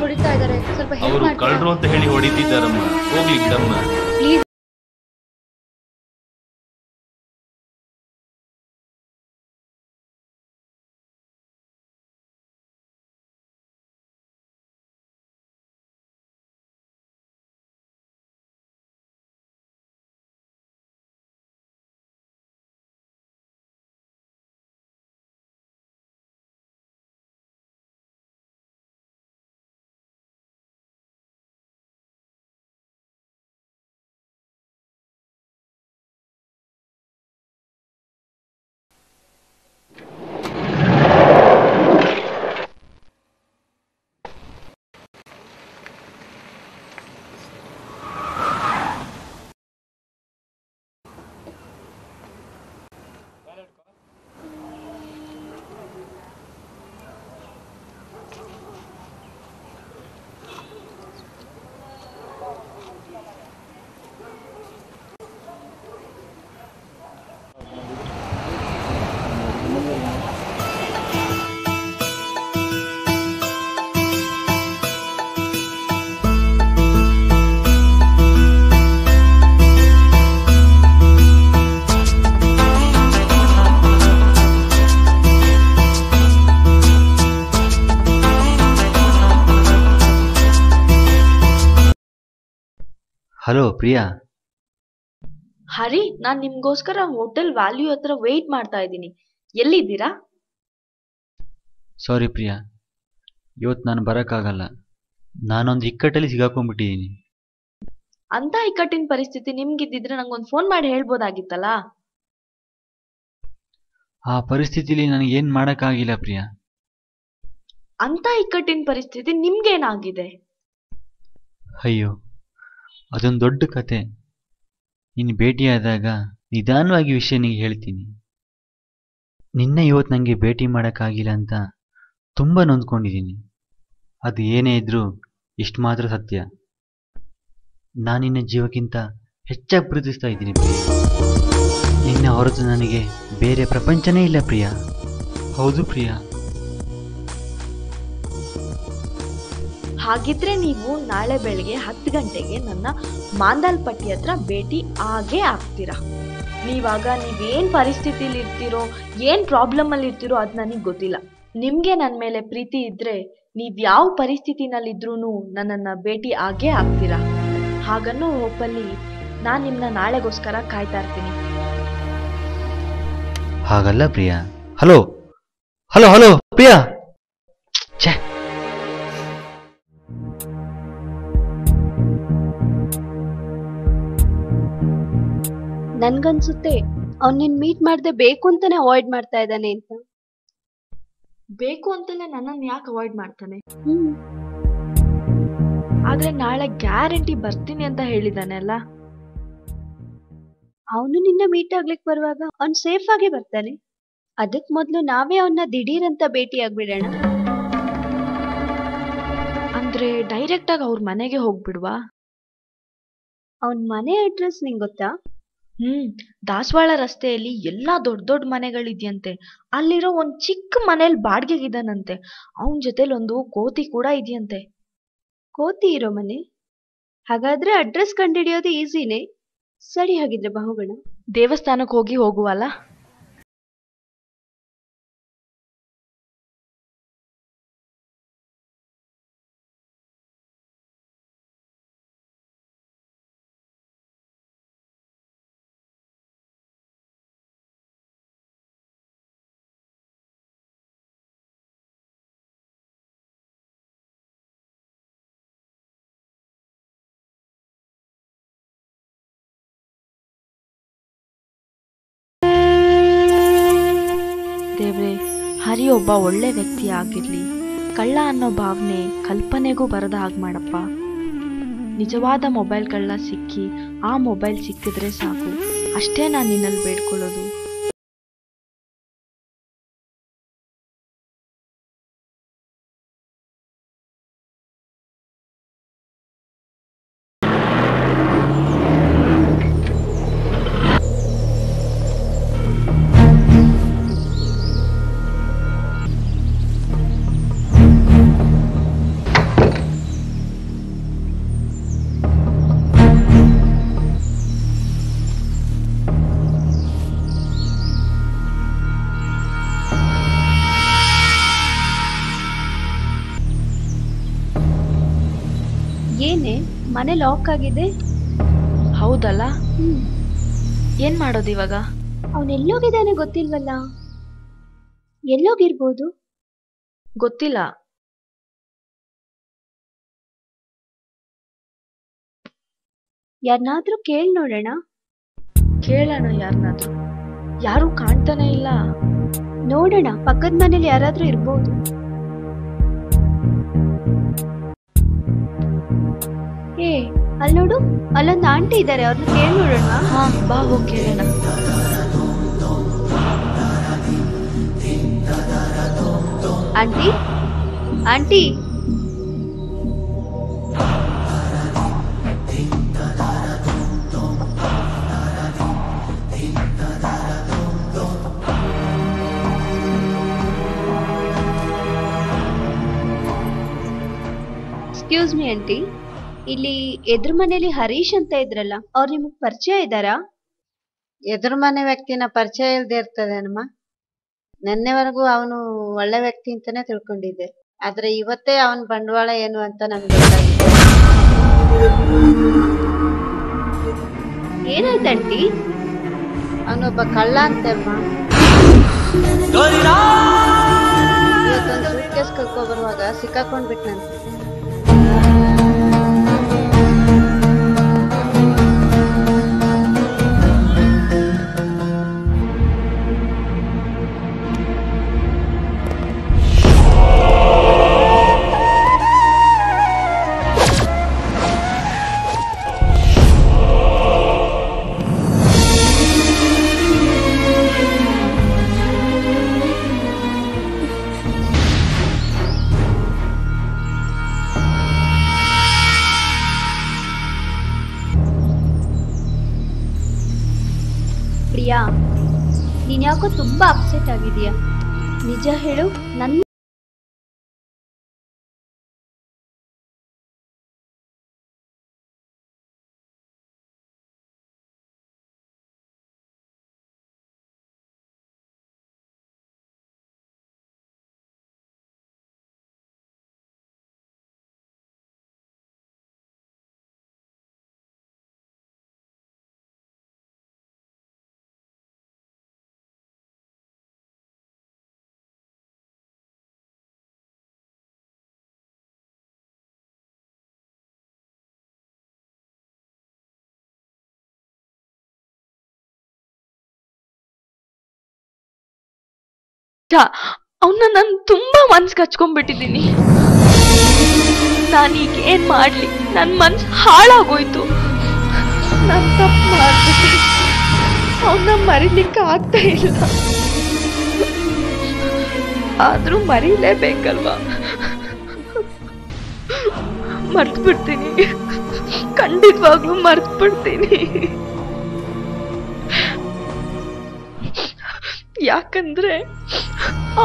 ಹೊಡಿತಾ ಇದ್ದಾರೆ, ಸ್ವಲ್ಪ ಹೆಲ್ಪ್ ಅವರು ಮಾಡ್ತೀರಾ? ಕಳ್ಳರು ಅಂತ ಹೇಳಿ ಹೊಡಿತಿದ್ದಾರಮ್ಮ. ಹೋಗ್ಲಿ ಬಿಡಮ್ಮ. ಪ್ಲೀಸ್. ಹಲೋ ಪ್ರಿಯಾ. ಹರಿ, ನಾನ್ ನಿಮ್ಗೋಸ್ಕರ ಹೋಟೆಲ್ ವ್ಯಾಲ್ಯೂ ಹತ್ರ ವೇಟ್ ಮಾಡ್ತಾ ಇದ್ದೀನಿ. ಎಲ್ಲಿದ್ದೀರಾ? ಸಾರಿ ಪ್ರಿಯಾ, ಇವತ್ತು ನಾನು ಬರೋಕ್ಕಾಗಲ್ಲ. ನಾನೊಂದು ಇಕ್ಕಟ್ಟಲ್ಲಿ ಸಿಗಾಕೊಂಡ್ಬಿಟ್ಟಿದ್ದೀನಿ. ಅಂತ ಇಕ್ಕಟ್ಟಿನ ಪರಿಸ್ಥಿತಿ ನಿಮ್ಗಿದ್ದಿದ್ರೆ ನಂಗೊಂದು ಫೋನ್ ಮಾಡಿ ಹೇಳ್ಬೋದಾಗಿತ್ತಲ್ಲ. ಆ ಪರಿಸ್ಥಿತಿಲಿ ನನಗೇನು ಮಾಡೋಕ್ಕಾಗಿಲ್ಲ ಪ್ರಿಯಾ. ಅಂತ ಇಕ್ಕಟ್ಟಿನ ಪರಿಸ್ಥಿತಿ ನಿಮ್ಗೇನಾಗಿದೆ? ಅಯ್ಯೋ, ಅದೊಂದು ದೊಡ್ಡ ಕತೆ. ನೀನು ಭೇಟಿಯಾದಾಗ ನಿಧಾನವಾಗಿ ವಿಷಯ ನಿನಗೆ ಹೇಳ್ತೀನಿ. ನಿನ್ನೆ ಇವತ್ತು ನನಗೆ ಭೇಟಿ ಮಾಡೋಕ್ಕಾಗಿಲ್ಲ ಅಂತ ತುಂಬ ನೊಂದ್ಕೊಂಡಿದ್ದೀನಿ. ಅದು ಏನೇ ಇದ್ರೂ ಇಷ್ಟು ಮಾತ್ರ ಸತ್ಯ, ನಾನು ನಿನ್ನ ಜೀವಕ್ಕಿಂತ ಹೆಚ್ಚಾಗಿ ಪ್ರೀತಿಸ್ತಾ ಇದ್ದೀನಿ ಪ್ರಿಯ. ನಿನ್ನ ಹೊರತು ನನಗೆ ಬೇರೆ ಪ್ರಪಂಚನೇ ಇಲ್ಲ ಪ್ರಿಯ. ಹೌದು ಪ್ರಿಯ. ಹಾಗಿದ್ರೆ ನೀವು ನಾಳೆ ಬೆಳಗ್ಗೆ 10 ಗಂಟೆಗೆ ನನ್ನ ಮಾಂದಾಲ್ಪಟ್ಟಿ ಹತ್ರ ಭೇಟಿ ಆಗೇ ಆಗ್ತೀರಾ. ನೀವೇನ್ ಪರಿಸ್ಥಿತಿಲಿ ಇರ್ತೀರೋ, ಏನ್ ಪ್ರಾಬ್ಲಮ್ ಅಲ್ಲಿ ಇರ್ತೀರೋ ಅದು ನನಗೆ ಗೊತ್ತಿಲ್ಲ. ನಿಮ್ಗೆ ನನ್ನ ಮೇಲೆ ಪ್ರೀತಿ ಇದ್ರೆ ನೀವ್ ಯಾವ ಪರಿಸ್ಥಿತಿನಲ್ಲಿದ್ರೂ ನನ್ನನ್ನ ಭೇಟಿ ಆಗೇ ಆಗ್ತೀರಾ. ಹಾಗನ್ನೋ ಹೋಪಲ್ಲಿ ನಾನ್ ನಿಮ್ನ ನಾಳೆಗೋಸ್ಕರ ಕಾಯ್ತಾ ಇರ್ತೀನಿ. ಹಾಗಲ್ಲ Priya. Hello hello hello Priya. ಛೇ, ನನ್ಗನ್ಸುತ್ತೆ ಅವ್ನ್ ನಿನ್ ಮೀಟ್ ಮಾಡ್ದೆ ಬೇಕು ಅಂತಾನೆ ಅವಾಯ್ಡ್ ಮಾಡ್ತಾ ಇದ್ದಾನೆ ಅಂತ. ಬೇಕು ಅಂತಲೇ ನನ್ನನ್ನು ಯಾಕೆ ಅವಾಯ್ಡ್ ಮಾಡ್ತಾನೆ? ಆದ್ರೆ ನಾಳೆ ಗ್ಯಾರಂಟಿ ಬರ್ತೀನಿ ಅಂತ ಹೇಳಿದಾನೆ ಅಲ್ಲ. ಅವನು ನಿನ್ನ ಮೀಟ್ ಆಗ್ಲಿಕ್ ಬರುವಾಗ ಅವ್ನ್ ಸೇಫ್ ಆಗಿ ಬರ್ತಾನೆ. ಅದಕ್ ಮೊದ್ಲು ನಾವೇ ಅವನ್ನ ದಿಢೀರ್ ಅಂತ ಭೇಟಿ ಆಗ್ಬಿಡೋಣ. ಅಂದ್ರೆ ಡೈರೆಕ್ಟ್ ಆಗಿ ಅವ್ರ ಮನೆಗೆ ಹೋಗ್ಬಿಡ್ವಾ? ಅವನ್ ಮನೆ ಅಡ್ರೆಸ್ ನಿಂಗ್ ಗೊತ್ತಾ? ದಾಸವಾಳ ರಸ್ತೆಯಲ್ಲಿ ಎಲ್ಲಾ ದೊಡ್ಡ ದೊಡ್ಡ ಮನೆಗಳಿದ್ಯಂತೆ. ಅಲ್ಲಿರೋ ಒಂದ್ ಚಿಕ್ಕ ಮನೇಲಿ ಬಾಡ್ಗೆಗಿದಾನಂತೆ. ಅವನ್ ಜೊತೆಲಿ ಒಂದು ಕೋತಿ ಕೂಡ ಇದೆಯಂತೆ. ಕೋತಿ ಇರೋ ಮನೆ? ಹಾಗಾದ್ರೆ ಅಡ್ರೆಸ್ ಕಂಡುಹಿಡಿಯೋದು ಈಸಿನೇ. ಸರಿ, ಹಾಗಿದ್ರೆ ಬಹುಗಣ ದೇವಸ್ಥಾನಕ್ಕೆ ಹೋಗುವಲ್ಲ. ದೇವ್ರೆ, ಹರಿ ಒಬ್ಬ ಒಳ್ಳೆ ವ್ಯಕ್ತಿ ಆಗಿರ್ಲಿ. ಕಳ್ಳ ಅನ್ನೋ ಭಾವನೆ ಕಲ್ಪನೆಗೂ ಬರದ ಹಾಗೆ ಮಾಡಪ್ಪ. ನಿಜವಾದ ಮೊಬೈಲ್ ಕಳ್ಳ ಸಿಕ್ಕಿ ಆ ಮೊಬೈಲ್ ಸಿಕ್ಕಿದ್ರೆ ಸಾಕು, ಅಷ್ಟೇ ನಾನು ನಿನ್ನಲ್ಲಿ ಬೇಡ್ಕೊಳ್ಳೋದು. ಏನೇ ಮನೆ ಲಾಕ್ ಆಗಿದೆ? ಹೌದಲ್ಲ? ಏನ್ ಮಾಡೋದು ಇವಾಗ? ಅವನೆಲ್ಲೋಗಿದ್ದಾನೆ ಗೊತ್ತಿಲ್ವಲ್ಲ. ಎಲ್ಲೋಗಿರ್ಬೋದು? ಗೊತ್ತಿಲ್ಲ. ಯಾರನ್ನಾದ್ರೂ ಕೇಳಿ ನೋಡೋಣ. ಕೇಳೋಣ ಯಾರನ್ನಾದ್ರೂ. ಯಾರು ಕಾಣ್ತಾನೆ ಇಲ್ಲ. ನೋಡೋಣ, ಪಕ್ಕದ ಮನೇಲಿ ಯಾರಾದ್ರೂ ಇರ್ಬೋದು. ಏ ಅಲ್ಲಿ ನೋಡು, ಅಲ್ಲೊಂದು ಆಂಟಿ ಇದ್ದಾರೆ, ಅವ್ರನ್ನ ಕೇಳಿ ನೋಡೋಣ. ಹಾ ಬಾ, ಹೋಗಿ ಕೇಳೋಣ. Aunty, aunty, excuse me aunty, ಇಲ್ಲಿ ಎದುರು ಮನೇಲಿ ಹರೀಶ್ ಅಂತ ಇದ್ರಲ್ಲ, ಅವ್ರು ನಿಮಗ್ ಪರಿಚಯ ಇದ್ದಾರಾ? ಎದುರು ಮನೆ ವ್ಯಕ್ತಿನ ಪರಿಚಯ ಇಲ್ದೇ ಇರ್ತದೇನಮ್ಮ. ನಿನ್ನೆವರೆಗೂ ಅವನು ಒಳ್ಳೆ ವ್ಯಕ್ತಿ ಅಂತಾನೆ ತಿಳ್ಕೊಂಡಿದ್ದೆ. ಆದ್ರೆ ಇವತ್ತೇ ಅವನ ಬಂಡವಾಳ ಏನು ಅಂತ ನಮ್ಗೆ ಗೊತ್ತಾಗಿದೆ. ಏನಾಯ್ತಂಟಿ? ಅವನೊಬ್ಬ ಕಳ್ಳ ಅಂತೆ ಅಮ್ಮ. ಇವತ್ತೊಂದು ಸೂಟ್ ಕೇಸ್ ಕರ್ಕೊ ಬರುವಾಗ ಸಿಕ್ಕಾಕೊಂಡ್ಬಿಟ್ನಂತೆ. ಪ್ರಿಯಾ, ನೀನ್ ಯಾಕೋ ತುಂಬಾ ಅಪ್ಸೆಟ್ ಆಗಿದೀಯ. ನಿಜ ಹೇಳು, ನನ್ನ ಅವನ್ನ ನಾನು ತುಂಬಾ ಮನ್ಸಿಗೆ ಹಚ್ಕೊಂಡ್ಬಿಟ್ಟಿದ್ದೀನಿ. ನಾನೀಗ ಏನ್ ಮಾಡ್ಲಿ? ನನ್ ಮನ್ಸು ಹಾಳಾಗೋಯ್ತು. ನಾನ್ ತಪ್ಪು ಮಾಡ್ಬಿಟ್ಟು ಅವನ್ನ ಮರಿಲಿಕ್ಕೆ ಆಗ್ತಾ ಇಲ್ಲ. ಆದ್ರೂ ಮರೀಲೇಬೇಕಲ್ವಾ? ಮರ್ತು ಬಿಡ್ತೀನಿ, ಖಂಡಿತವಾಗ್ಲೂ ಮರ್ತು ಬಿಡ್ತೀನಿ. ಯಾಕಂದ್ರೆ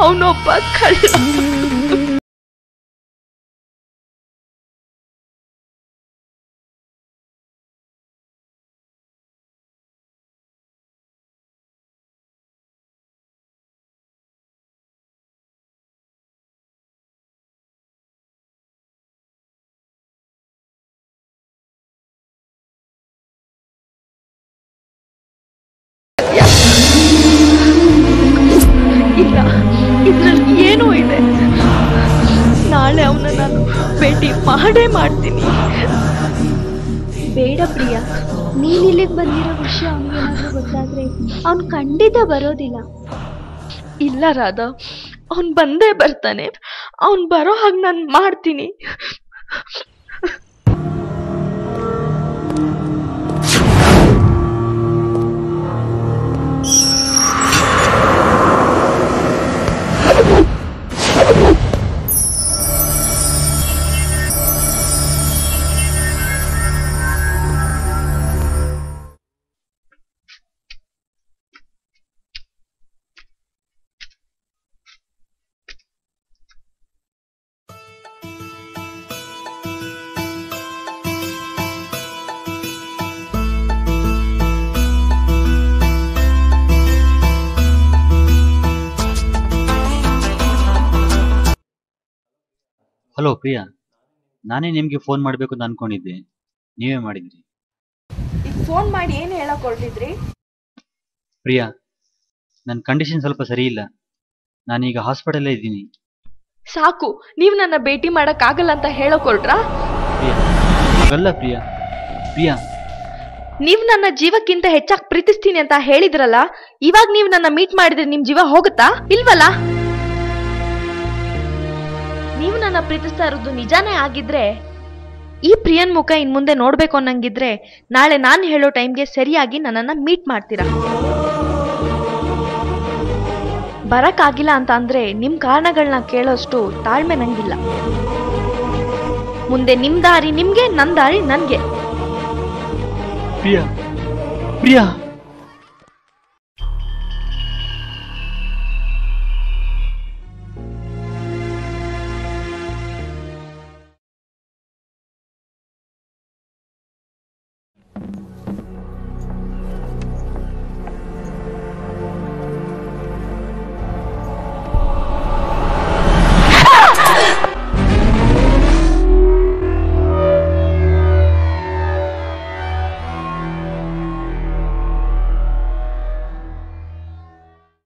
ಅವನೊಬ್ಬ ಕಳ್ಳ. ಇಲ್ಲ, ಇದ್ರಲ್ಲಿ ಏನೋ ಇದೆ. ನಾಳೆ ಅವನ ನಾನು ಭೇಟಿ ಮಾಡೇ ಮಾಡ್ತೀನಿ. ಬೇಡ ಪ್ರಿಯಾ, ನೀನ್ ಇಲ್ಲಿಗೆ ಬಂದಿರೋ ವಿಷಯ ಅವನಿಗೇನಾದ್ರೂ ಗೊತ್ತಾದ್ರೆ ಅವನ್ ಖಂಡಿತ ಬರೋದಿಲ್ಲ. ಇಲ್ಲ ರಾಧಾ, ಅವನ್ ಬಂದೇ ಬರ್ತಾನೆ. ಅವನ್ ಬರೋ ಹಾಗೆ ನಾನು ಮಾಡ್ತೀನಿ. ಹಲೋ ಪ್ರಿಯಾ, ನಾನೇ ನಿಮಗೆ ಫೋನ್ ಮಾಡಬೇಕು ಅಂತ ಅನ್ಕೊಂಡಿದ್ದೆ, ನೀವೇ ಮಾಡಿದ್ರಿ. ಈಗ ಫೋನ್ ಮಾಡಿ ಏನು ಹೇಳಕ್ ಹೊರಟಿದ್ರಿ? ಪ್ರಿಯಾ, ನನ್ನ ಕಂಡೀಷನ್ ಸ್ವಲ್ಪ ಸರಿ ಇಲ್ಲ. ನಾನೀಗ ಹಾಸ್ಪಿಟಲ್ಲೇ ಇದ್ದೀನಿ. ಸಾಕು, ನೀವು ನನ್ನ ಭೇಟಿ ಮಾಡಕ್ ಆಗಲ್ಲ ಅಂತ ಹೇಳಕ್ ಹೊರಟ್ರಾ? ಪ್ರಿಯಾ, ಹಾಗಲ್ಲ ಪ್ರಿಯಾ. ಪ್ರಿಯಾ, ನೀವು ನನ್ನ ಜೀವಕ್ಕಿಂತ ಹೆಚ್ಚಾಗಿ ಪ್ರೀತಿಸ್ತೀನಿ ಅಂತ ಹೇಳಿದ್ರಲ್ಲ, ಇವಾಗ ನೀವು ನನ್ನ ಮೀಟ್ ಮಾಡಿದ್ರೆ ನಿಮ್ ಜೀವ ಹೋಗುತ್ತಾ? ಇಲ್ವಲ್ಲ. ನೀವು ನನ್ನ ಪ್ರೀತಿಸ್ತಾ ಇರೋದು ನಿಜಾನೇ ಆಗಿದ್ರೆ, ಈ ಪ್ರಿಯನ್ ಮುಖ ಇನ್ ಮುಂದೆ ನೋಡ್ಬೇಕು ಅನ್ನಂಗಿದ್ರೆ ನಾಳೆ ನಾನು ಹೇಳೋ ಟೈಮ್ಗೆ ಸರಿಯಾಗಿ ನನ್ನನ್ನ ಮೀಟ್ ಮಾಡ್ತೀರಾ. ಬರಕ್ಕಾಗಿಲ್ಲ ಅಂತ ಅಂದ್ರೆ ನಿಮ್ ಕಾರಣಗಳನ್ನ ಕೇಳೋಷ್ಟು ತಾಳ್ಮೆ ನಂಗಿಲ್ಲ. ಮುಂದೆ ನಿಮ್ ದಾರಿ ನಿಮ್ಗೆ, ನನ್ ದಾರಿ ನನ್ಗೆ. ಪ್ರಿಯಾ, ಪ್ರಿಯಾ.